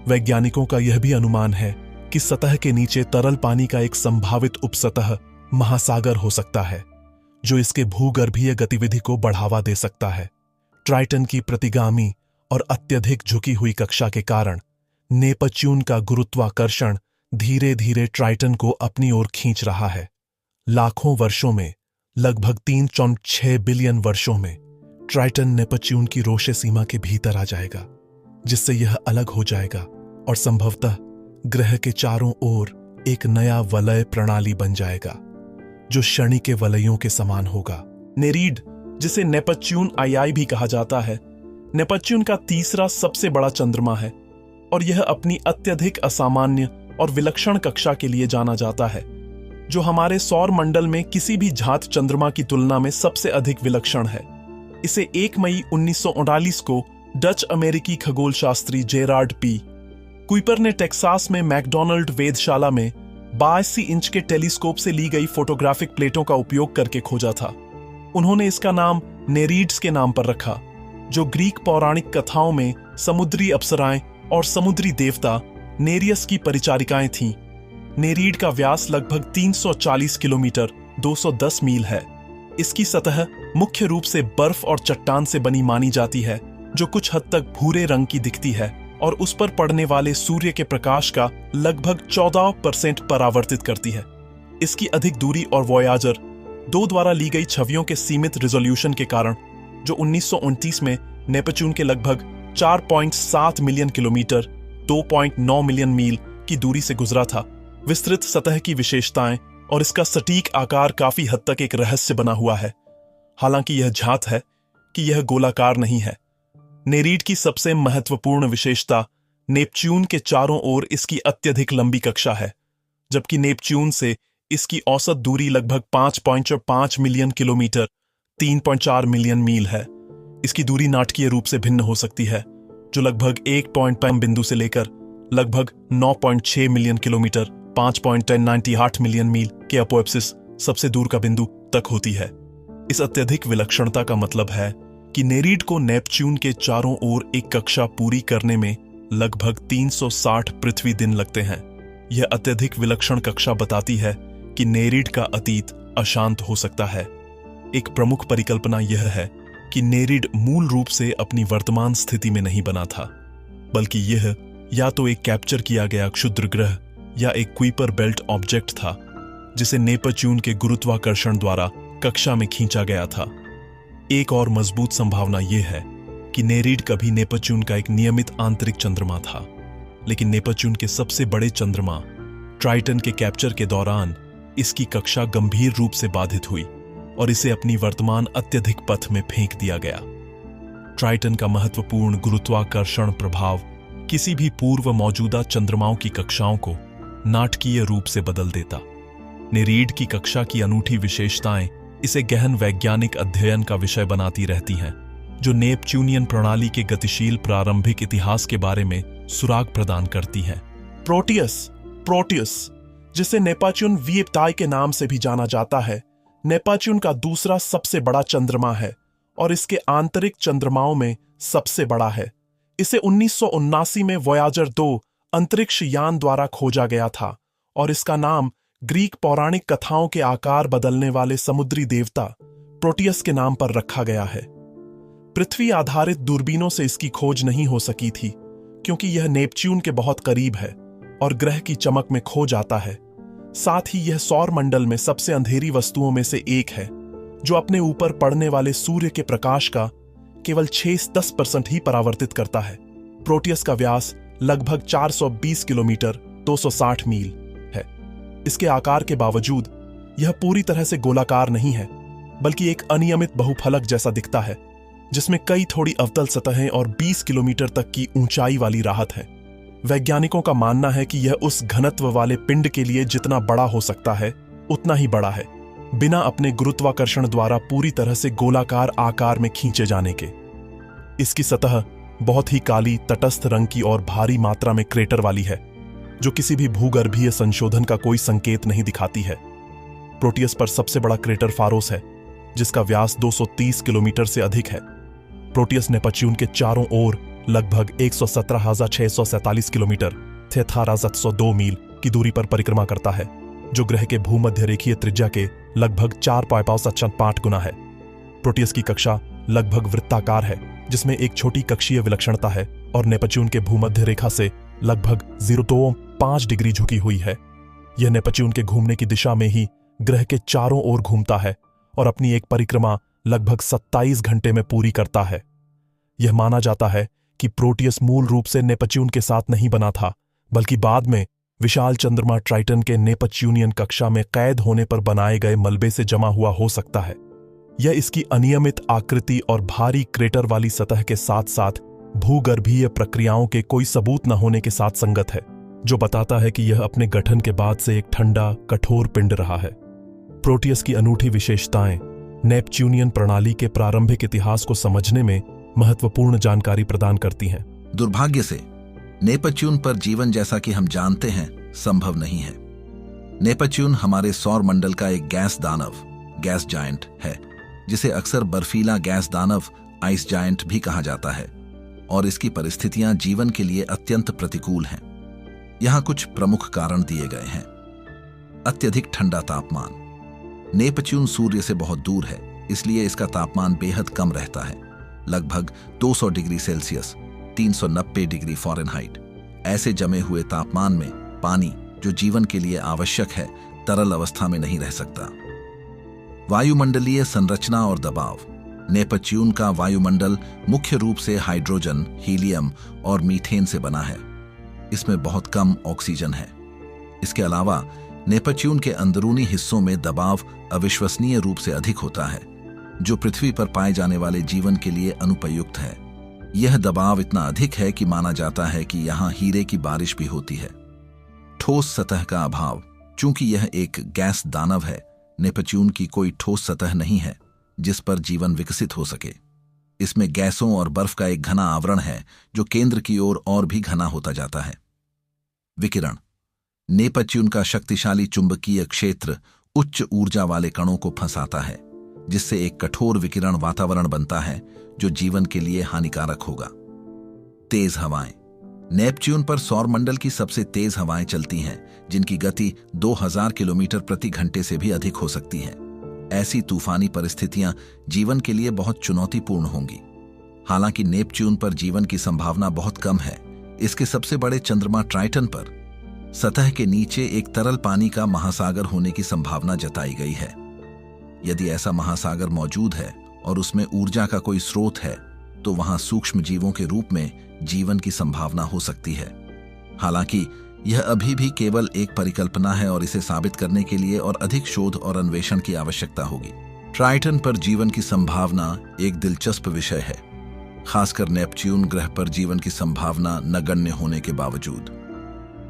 वैज्ञानिकों का यह भी अनुमान है कि सतह के नीचे तरल पानी का एक संभावित उपसतह महासागर हो सकता है, जो इसके भूगर्भीय गतिविधि को बढ़ावा दे सकता है। ट्राइटन की प्रतिगामी और अत्यधिक झुकी हुई कक्षा के कारण नेपच्यून का गुरुत्वाकर्षण धीरे धीरे ट्राइटन को अपनी ओर खींच रहा है। लाखों वर्षों में, लगभग 3.6 बिलियन वर्षों में, ट्राइटन नेपच्यून की रोशे सीमा के भीतर आ जाएगा, जिससे यह अलग हो जाएगा और संभवतः ग्रह के चारों ओर एक नया वलय प्रणाली बन जाएगा, जो शनि के वलयों के समान होगा। नेरीड, जिसे नेपच्यून आई भी कहा जाता है, नेपच्यून का तीसरा सबसे बड़ा चंद्रमा है और यह अपनी अत्यधिक असामान्य और विलक्षण कक्षा के लिए जाना जाता है, जो हमारे सौर मंडल में किसी भी जात चंद्रमा की तुलना में सबसे अधिक विलक्षण है। इसे 1 मई 1939 को डच अमेरिकी खगोलशास्त्री जेरार्ड पी. कुइपर ने टेक्सास में मैकडॉनल्ड वेधशाला में 82 इंच के टेलीस्कोप से ली गई फोटोग्राफिक प्लेटों का उपयोग करके खोजा था। उन्होंने इसका नाम नेरीड्स के नाम पर रखा, जो ग्रीक पौराणिक कथाओं में समुद्री अप्सराएं और समुद्री देवता नेरियस की परिचारिकाएं थीं। नेरीड का व्यास लगभग 340 किलोमीटर 210 मील है। इसकी सतह मुख्य रूप से बर्फ और चट्टान से बनी मानी जाती है, जो कुछ हद तक भूरे रंग की दिखती है और उस पर पड़ने वाले सूर्य के प्रकाश का लगभग 14% परावर्तित करती है। इसकी अधिक दूरी और वॉयाजर 2 द्वारा ली गई छवियों के सीमित रिजोल्यूशन के कारण, जो 1929 में नेपच्यून के लगभग 4.7 मिलियन किलोमीटर 2.9 मिलियन मील की दूरी से गुजरा था, विस्तृत सतह की विशेषताएं और इसका सटीक आकार काफी हद तक एक रहस्य बना हुआ है। हालांकि यह ज्ञात है कि यह गोलाकार नहीं है। नेरीड की सबसे महत्वपूर्ण विशेषता नेपच्यून के चारों ओर इसकी अत्यधिक लंबी कक्षा है, जबकि नेपच्यून से इसकी औसत दूरी लगभग 5.5 मिलियन किलोमीटर 3.4 मिलियन मील है। इसकी दूरी नाटकीय रूप से भिन्न हो सकती है, जो लगभग 1.5 बिंदु से लेकर लगभग 9.6 मिलियन किलोमीटर 5.98 मिलियन मील के अपोएप्सिस सबसे दूर का बिंदु तक होती है। इस अत्यधिक विलक्षणता का मतलब है कि नेरीड को नेपच्यून के चारों ओर एक कक्षा पूरी करने में लगभग 360 पृथ्वी दिन लगते हैं। यह अत्यधिक विलक्षण कक्षा बताती है कि नेरीड का अतीत अशांत हो सकता है। एक प्रमुख परिकल्पना यह है कि नेरीड मूल रूप से अपनी वर्तमान स्थिति में नहीं बना था, बल्कि यह या तो एक कैप्चर किया गया क्षुद्र ग्रह या एक कुइपर बेल्ट ऑब्जेक्ट था, जिसे नेपच्यून के गुरुत्वाकर्षण द्वारा कक्षा में खींचा गया था। एक और मजबूत संभावना यह है कि नेरीड कभी नेपच्यून का एक नियमित आंतरिक चंद्रमा था, लेकिन नेपच्यून के सबसे बड़े चंद्रमा ट्राइटन के कैप्चर के दौरान इसकी कक्षा गंभीर रूप से बाधित हुई और इसे अपनी वर्तमान अत्यधिक पथ में फेंक दिया गया। ट्राइटन का महत्वपूर्ण गुरुत्वाकर्षण प्रभाव किसी भी पूर्व मौजूदा चंद्रमाओं की कक्षाओं को नाटकीय रूप से बदल देता। नेरीड की कक्षा की अनूठी विशेषताएं इसे गहन वैज्ञानिक अध्ययन का विषय बनाती रहती हैं, जो नेपच्यूनियन प्रणाली के गतिशील प्रारंभिक इतिहास के बारे में सुराग प्रदान करती हैं। प्रोटियस, जिसे नेपच्यून वीएप्ताई के नाम से भी जाना जाता है, नेपच्यून का दूसरा सबसे बड़ा चंद्रमा है और इसके आंतरिक चंद्रमाओं में सबसे बड़ा है। इसे 1979 में वॉयाजर 2 अंतरिक्ष यान द्वारा खोजा गया था और इसका नाम ग्रीक पौराणिक कथाओं के आकार बदलने वाले समुद्री देवता प्रोटियस के नाम पर रखा गया है। पृथ्वी आधारित दूरबीनों से इसकी खोज नहीं हो सकी थी, क्योंकि यह नेपच्यून के बहुत करीब है और ग्रह की चमक में खो जाता है। साथ ही यह सौर मंडल में सबसे अंधेरी वस्तुओं में से एक है। जो अपने ऊपर पड़ने वाले सूर्य के प्रकाश का केवल 6-10% ही परावर्तित करता है। प्रोटियस का व्यास लगभग 420 किलोमीटर 260 मील है। इसके आकार के बावजूद यह पूरी तरह से गोलाकार नहीं है, बल्कि एक अनियमित बहुफलक जैसा दिखता है, जिसमें कई थोड़ी अवतल सतहें और 20 किलोमीटर तक की ऊंचाई वाली राहत है। वैज्ञानिकों का मानना है कि यह उस घनत्व वाले पिंड के लिए जितना बड़ा हो सकता है उतना ही बड़ा है, बिना अपने गुरुत्वाकर्षण द्वारा पूरी तरह से गोलाकार आकार में खींचे जाने के। इसकी सतह बहुत ही काली, तटस्थ रंग की और भारी मात्रा में क्रेटर वाली है, जो किसी भी भूगर्भीय संशोधन का कोई संकेत नहीं दिखाती है। प्रोटियस पर सबसे बड़ा क्रेटर फारोस है, जिसका व्यास 230 किलोमीटर से अधिक है। प्रोटियस नेपच्यून के चारों ओर लगभग 117,647 किलोमीटर 63,702 मील की दूरी पर परिक्रमा करता है, जो ग्रह के भूमध्य रेखीय त्रिज्या के लगभग 4.5 गुना है। प्रोटियस की कक्षा लगभग वृत्ताकार है, जिसमें एक छोटी कक्षीय विलक्षणता है और नेपच्यून के भूमध्य रेखा से लगभग 0.5 डिग्री झुकी हुई है। यह नेपच्यून के घूमने की दिशा में ही ग्रह के चारों ओर घूमता है और अपनी एक परिक्रमा लगभग 27 घंटे में पूरी करता है। यह माना जाता है कि प्रोटियस मूल रूप से नेपच्यून के साथ नहीं बना था, बल्कि बाद में विशाल चंद्रमा ट्राइटन के नेपच्यूनियन कक्षा में कैद होने पर बनाए गए मलबे से जमा हुआ हो सकता है। यह इसकी अनियमित आकृति और भारी क्रेटर वाली सतह के साथ साथ भूगर्भीय प्रक्रियाओं के कोई सबूत न होने के साथ संगत है, जो बताता है कि यह अपने गठन के बाद से एक ठंडा, कठोर पिंड रहा है। प्रोटियस की अनूठी विशेषताएं नेपच्यूनियन प्रणाली के प्रारंभिक इतिहास को समझने में महत्वपूर्ण जानकारी प्रदान करती हैं। दुर्भाग्य से नेपच्यून पर जीवन जैसा कि हम जानते हैं संभव नहीं है। नेपच्यून हमारे सौर मंडल का एक गैस दानव, गैस जायंट है, जिसे अक्सर बर्फीला गैस दानव, आइस जायंट भी कहा जाता है, और इसकी परिस्थितियां जीवन के लिए अत्यंत प्रतिकूल हैं। यहां कुछ प्रमुख कारण दिए गए हैं। अत्यधिक ठंडा तापमान। नेपच्यून सूर्य से बहुत दूर है, इसलिए इसका तापमान बेहद कम रहता है, लगभग 200 डिग्री सेल्सियस 390 डिग्री फ़ारेनहाइट। ऐसे जमे हुए तापमान में पानी, जो जीवन के लिए आवश्यक है, तरल अवस्था में नहीं रह सकता। वायुमंडलीय संरचना और दबाव। नेपच्यून का वायुमंडल मुख्य रूप से हाइड्रोजन, हीलियम और मीथेन से बना है। इसमें बहुत कम ऑक्सीजन है। इसके अलावा नेपच्यून के अंदरूनी हिस्सों में दबाव अविश्वसनीय रूप से अधिक होता है, जो पृथ्वी पर पाए जाने वाले जीवन के लिए अनुपयुक्त है। यह दबाव इतना अधिक है कि माना जाता है कि यहां हीरे की बारिश भी होती है। ठोस सतह का अभाव। चूंकि यह एक गैस दानव है, नेपच्यून की कोई ठोस सतह नहीं है जिस पर जीवन विकसित हो सके। इसमें गैसों और बर्फ का एक घना आवरण है, जो केंद्र की ओर और भी घना होता जाता है। विकिरण। नेपच्यून का शक्तिशाली चुंबकीय क्षेत्र उच्च ऊर्जा वाले कणों को फंसाता है, जिससे एक कठोर विकिरण वातावरण बनता है जो जीवन के लिए हानिकारक होगा। तेज हवाएं। नेपच्यून पर सौरमंडल की सबसे तेज हवाएं चलती हैं, जिनकी गति 2000 किलोमीटर प्रति घंटे से भी अधिक हो सकती है। ऐसी तूफानी परिस्थितियां जीवन के लिए बहुत चुनौतीपूर्ण होंगी। हालांकि नेपच्यून पर जीवन की संभावना बहुत कम है। इसके सबसे बड़े चंद्रमा ट्राइटन पर सतह के नीचे एक तरल पानी का महासागर होने की संभावना जताई गई है। यदि ऐसा महासागर मौजूद है और उसमें ऊर्जा का कोई स्रोत है, तो वहां सूक्ष्म जीवों के रूप में जीवन की संभावना हो सकती है। हालांकि यह अभी भी केवल एक परिकल्पना है और इसे साबित करने के लिए और अधिक शोध और अन्वेषण की आवश्यकता होगी। ट्राइटन पर जीवन की संभावना एक दिलचस्प विषय है, खासकर नेपच्यून ग्रह पर जीवन की संभावना नगण्य होने के बावजूद।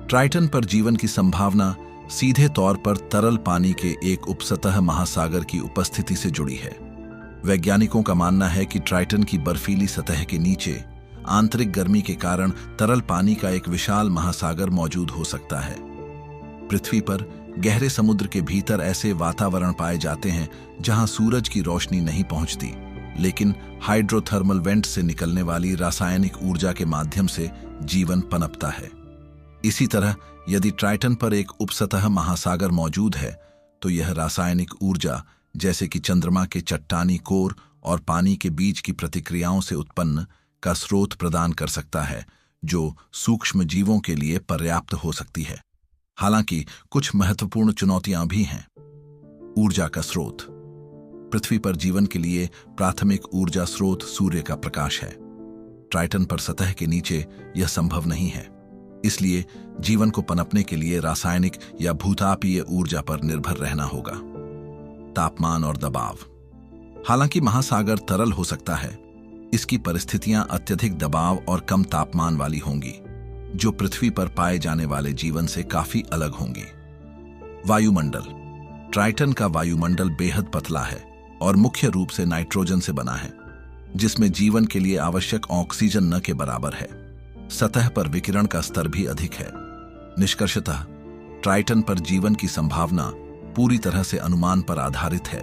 ट्राइटन पर जीवन की संभावना सीधे तौर पर तरल पानी के एक उपसतह महासागर की उपस्थिति से जुड़ी है। वैज्ञानिकों का मानना है कि ट्राइटन की बर्फीली सतह के नीचे आंतरिक गर्मी के कारण तरल पानी का एक विशाल महासागर मौजूद हो सकता है। पृथ्वी पर गहरे समुद्र के भीतर ऐसे वातावरण पाए जाते हैं जहां सूरज की रोशनी नहीं पहुंचती, लेकिन हाइड्रोथर्मल वेंट से निकलने वाली रासायनिक ऊर्जा के माध्यम से जीवन पनपता है। इसी तरह यदि ट्राइटन पर एक उपसतह महासागर मौजूद है, तो यह रासायनिक ऊर्जा, जैसे कि चंद्रमा के चट्टानी कोर और पानी के बीच की प्रतिक्रियाओं से उत्पन्न, का स्रोत प्रदान कर सकता है, जो सूक्ष्म जीवों के लिए पर्याप्त हो सकती है। हालांकि कुछ महत्वपूर्ण चुनौतियां भी हैं। ऊर्जा का स्रोत। पृथ्वी पर जीवन के लिए प्राथमिक ऊर्जा स्रोत सूर्य का प्रकाश है। ट्राइटन पर सतह के नीचे यह संभव नहीं है, इसलिए जीवन को पनपने के लिए रासायनिक या भूतापीय ऊर्जा पर निर्भर रहना होगा। तापमान और दबाव। हालांकि महासागर तरल हो सकता है, इसकी परिस्थितियां अत्यधिक दबाव और कम तापमान वाली होंगी, जो पृथ्वी पर पाए जाने वाले जीवन से काफी अलग होंगी। वायुमंडल। ट्राइटन का वायुमंडल बेहद पतला है और मुख्य रूप से नाइट्रोजन से बना है, जिसमें जीवन के लिए आवश्यक ऑक्सीजन न के बराबर है। सतह पर विकिरण का स्तर भी अधिक है। निष्कर्षतः ट्राइटन पर जीवन की संभावना पूरी तरह से अनुमान पर आधारित है,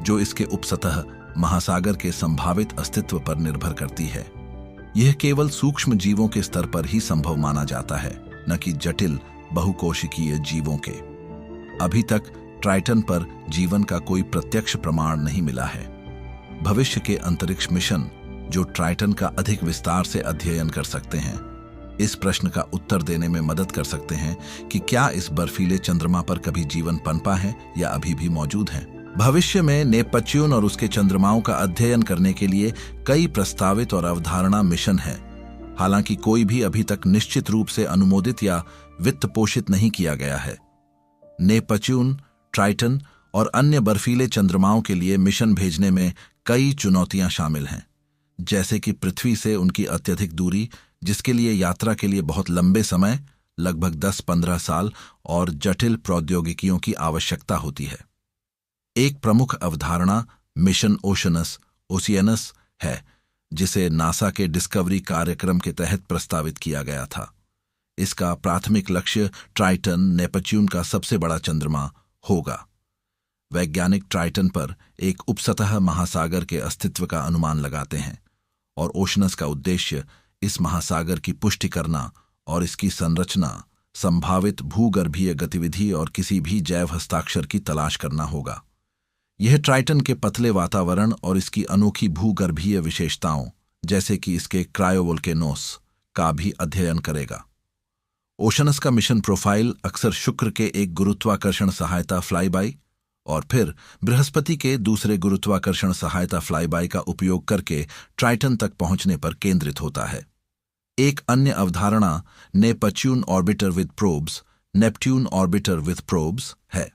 जो इसके उपसतह महासागर के संभावित अस्तित्व पर निर्भर करती है। यह केवल सूक्ष्म जीवों के स्तर पर ही संभव माना जाता है, न कि जटिल बहुकोशिकीय जीवों के। अभी तक ट्राइटन पर जीवन का कोई प्रत्यक्ष प्रमाण नहीं मिला है। भविष्य के अंतरिक्ष मिशन जो ट्राइटन का अधिक विस्तार से अध्ययन कर सकते हैं, इस प्रश्न का उत्तर देने में मदद कर सकते हैं कि क्या इस बर्फीले चंद्रमा पर कभी जीवन पनपा है या अभी भी मौजूद है। भविष्य में नेपच्यून और उसके चंद्रमाओं का अध्ययन करने के लिए कई प्रस्तावित और अवधारणा मिशन हैं। हालांकि कोई भी अभी तक निश्चित रूप से अनुमोदित या वित्त पोषित नहीं किया गया है। नेपच्यून, ट्राइटन और अन्य बर्फीले चंद्रमाओं के लिए मिशन भेजने में कई चुनौतियां शामिल हैं, जैसे कि पृथ्वी से उनकी अत्यधिक दूरी, जिसके लिए यात्रा के लिए बहुत लंबे समय, लगभग 10-15 साल, और जटिल प्रौद्योगिकियों की आवश्यकता होती है। एक प्रमुख अवधारणा मिशन ओशियनस है, जिसे नासा के डिस्कवरी कार्यक्रम के तहत प्रस्तावित किया गया था। इसका प्राथमिक लक्ष्य ट्राइटन, नेपच्यून का सबसे बड़ा चंद्रमा होगा। वैज्ञानिक ट्राइटन पर एक उपसतह महासागर के अस्तित्व का अनुमान लगाते हैं और ओशनस का उद्देश्य इस महासागर की पुष्टि करना और इसकी संरचना, संभावित भूगर्भीय गतिविधि और किसी भी जैव हस्ताक्षर की तलाश करना होगा। यह ट्राइटन के पतले वातावरण और इसकी अनोखी भूगर्भीय विशेषताओं, जैसे कि इसके क्रायोवोल्केनोस, का भी अध्ययन करेगा। ओशनस का मिशन प्रोफाइल अक्सर शुक्र के एक गुरुत्वाकर्षण सहायता फ्लाईबाई और फिर बृहस्पति के दूसरे गुरुत्वाकर्षण सहायता फ्लाईबाई का उपयोग करके ट्राइटन तक पहुंचने पर केंद्रित होता है। एक अन्य अवधारणा Neptune orbiter with probes, Neptune orbiter with probes है।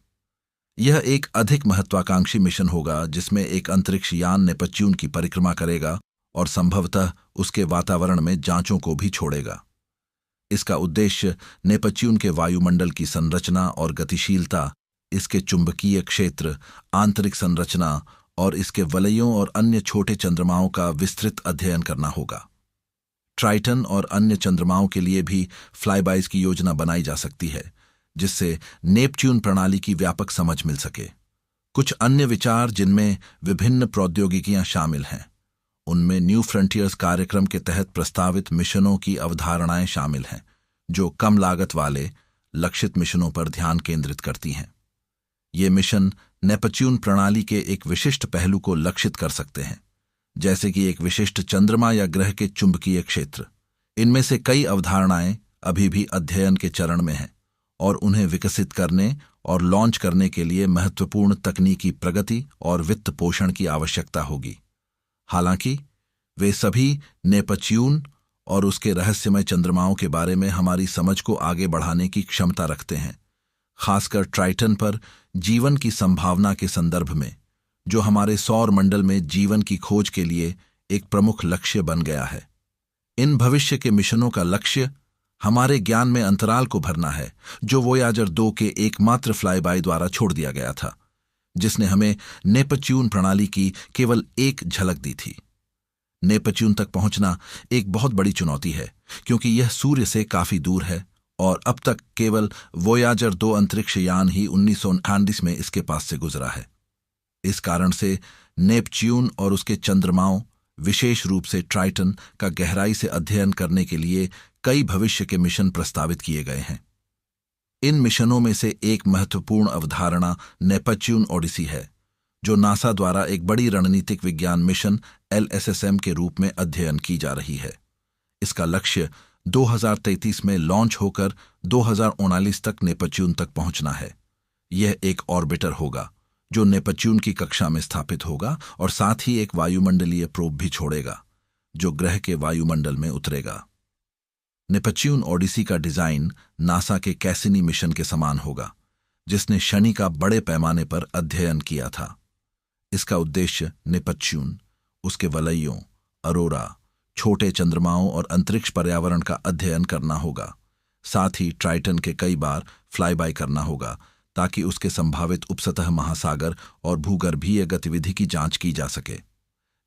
यह एक अधिक महत्वाकांक्षी मिशन होगा, जिसमें एक अंतरिक्ष यान नेपच्यून की परिक्रमा करेगा और संभवतः उसके वातावरण में जांचों को भी छोड़ेगा। इसका उद्देश्य नेपच्यून के वायुमंडल की संरचना और गतिशीलता, इसके चुंबकीय क्षेत्र, आंतरिक संरचना और इसके वलयों और अन्य छोटे चंद्रमाओं का विस्तृत अध्ययन करना होगा। ट्राइटन और अन्य चंद्रमाओं के लिए भी फ्लाईबाइज की योजना बनाई जा सकती है, जिससे नेपच्यून प्रणाली की व्यापक समझ मिल सके। कुछ अन्य विचार जिनमें विभिन्न प्रौद्योगिकियां शामिल हैं, उनमें न्यू फ्रंटियर्स कार्यक्रम के तहत प्रस्तावित मिशनों की अवधारणाएं शामिल हैं, जो कम लागत वाले लक्षित मिशनों पर ध्यान केंद्रित करती हैं। ये मिशन नेपच्यून प्रणाली के एक विशिष्ट पहलू को लक्षित कर सकते हैं, जैसे कि एक विशिष्ट चंद्रमा या ग्रह के चुंबकीय क्षेत्र। इनमें से कई अवधारणाएं अभी भी अध्ययन के चरण में हैं और उन्हें विकसित करने और लॉन्च करने के लिए महत्वपूर्ण तकनीकी प्रगति और वित्त पोषण की आवश्यकता होगी। हालांकि वे सभी नेपच्यून और उसके रहस्यमय चंद्रमाओं के बारे में हमारी समझ को आगे बढ़ाने की क्षमता रखते हैं, खासकर ट्राइटन पर जीवन की संभावना के संदर्भ में, जो हमारे सौर मंडल में जीवन की खोज के लिए एक प्रमुख लक्ष्य बन गया है। इन भविष्य के मिशनों का लक्ष्य हमारे ज्ञान में अंतराल को भरना है, जो वोयाजर 2 के एकमात्र फ्लाईबाई द्वारा छोड़ दिया गया था, जिसने हमें नेपच्यून प्रणाली की केवल एक झलक दी थी। नेपच्यून तक पहुंचना एक बहुत बड़ी चुनौती है, क्योंकि यह सूर्य से काफी दूर है और अब तक केवल वोयाजर 2 अंतरिक्ष यान ही 1939 में इसके पास से गुजरा है। इस कारण से नेपच्यून और उसके चंद्रमाओं, विशेष रूप से ट्राइटन का गहराई से अध्ययन करने के लिए कई भविष्य के मिशन प्रस्तावित किए गए हैं। इन मिशनों में से एक महत्वपूर्ण अवधारणा नेपच्यून ओडिसी है, जो नासा द्वारा एक बड़ी रणनीतिक विज्ञान मिशन LSSM के रूप में अध्ययन की जा रही है। इसका लक्ष्य 2033 में लॉन्च होकर 2039 तक नेपच्यून तक पहुंचना है। यह एक ऑर्बिटर होगा जो नेपच्यून की कक्षा में स्थापित होगा और साथ ही एक वायुमंडलीय प्रोब भी छोड़ेगा जो ग्रह के वायुमंडल में उतरेगा। नेपच्यून ओडिसी का डिजाइन नासा के कैसिनी मिशन के समान होगा, जिसने शनि का बड़े पैमाने पर अध्ययन किया था। इसका उद्देश्य नेपच्यून, उसके वलयों, अरोरा, छोटे चंद्रमाओं और अंतरिक्ष पर्यावरण का अध्ययन करना होगा। साथ ही ट्राइटन के कई बार फ्लाई बाय करना होगा ताकि उसके संभावित उपसतह महासागर और भूगर्भीय गतिविधि की जांच की जा सके।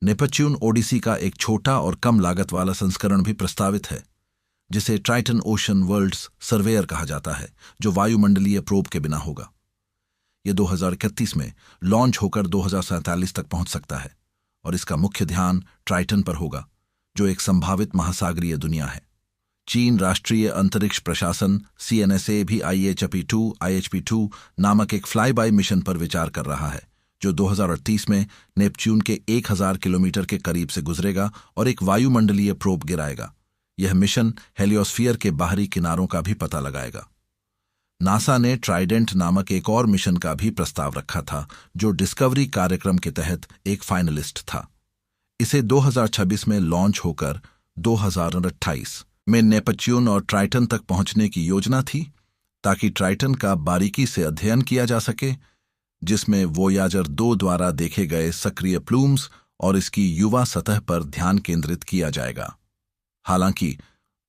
नेपच्यून ओडिसी का एक छोटा और कम लागत वाला संस्करण भी प्रस्तावित है, जिसे ट्राइटन ओशन वर्ल्ड्स सर्वेयर कहा जाता है, जो वायुमंडलीय प्रोब के बिना होगा। यह 2031 में लॉन्च होकर 2047 तक पहुंच सकता है और इसका मुख्य ध्यान ट्राइटन पर होगा, जो एक संभावित महासागरीय दुनिया है। चीन राष्ट्रीय अंतरिक्ष प्रशासन CNSA भी IHP-2 नामक एक फ्लाई बाय मिशन पर विचार कर रहा है, जो 2038 में नेपच्यून के 1000 किलोमीटर के करीब से गुजरेगा और एक वायुमंडलीय प्रोब गिराएगा। यह मिशन हेलियोस्फीयर के बाहरी किनारों का भी पता लगाएगा। नासा ने ट्राइडेंट नामक एक और मिशन का भी प्रस्ताव रखा था, जो डिस्कवरी कार्यक्रम के तहत एक फाइनलिस्ट था। इसे 2026 में लॉन्च होकर 2028 में नेपच्यून और ट्राइटन तक पहुंचने की योजना थी, ताकि ट्राइटन का बारीकी से अध्ययन किया जा सके, जिसमें वोयाजर 2 द्वारा देखे गए सक्रिय प्लूम्स और इसकी युवा सतह पर ध्यान केंद्रित किया जाएगा। हालांकि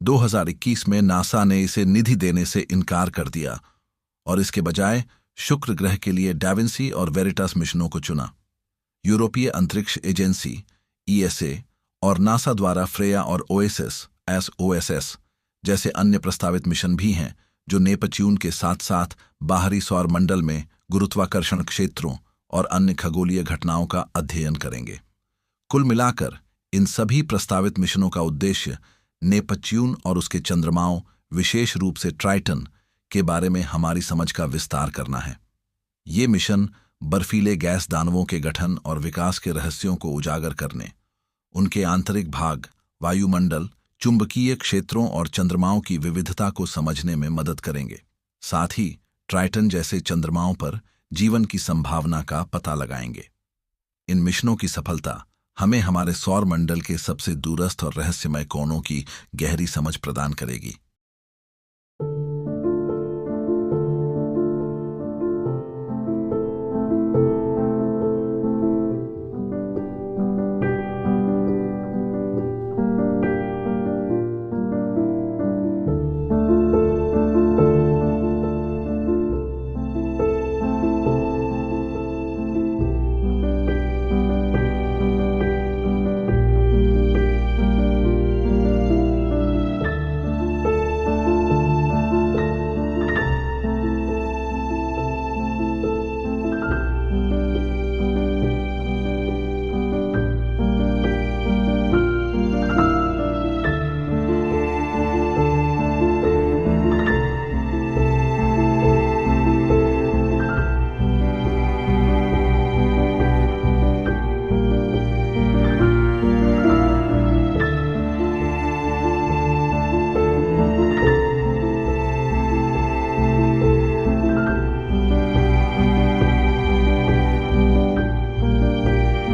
2021 में नासा ने इसे निधि देने से इनकार कर दिया और इसके बजाय शुक्र ग्रह के लिए डाविंसी और वेरिटास मिशनों को चुना। यूरोपीय अंतरिक्ष एजेंसी ESA और नासा द्वारा फ्रेया और OSS जैसे अन्य प्रस्तावित मिशन भी हैं, जो नेपच्यून के साथ साथ बाहरी सौर मंडल में गुरुत्वाकर्षण क्षेत्रों और अन्य खगोलीय घटनाओं का अध्ययन करेंगे। कुल मिलाकर इन सभी प्रस्तावित मिशनों का उद्देश्य नेपच्यून और उसके चंद्रमाओं, विशेष रूप से ट्राइटन के बारे में हमारी समझ का विस्तार करना है। ये मिशन बर्फीले गैस दानवों के गठन और विकास के रहस्यों को उजागर करने, उनके आंतरिक भाग, वायुमंडल, चुंबकीय क्षेत्रों और चंद्रमाओं की विविधता को समझने में मदद करेंगे। साथ ही ट्राइटन जैसे चंद्रमाओं पर जीवन की संभावना का पता लगाएंगे। इन मिशनों की सफलता हमें हमारे सौर मंडल के सबसे दूरस्थ और रहस्यमय कोणों की गहरी समझ प्रदान करेगी।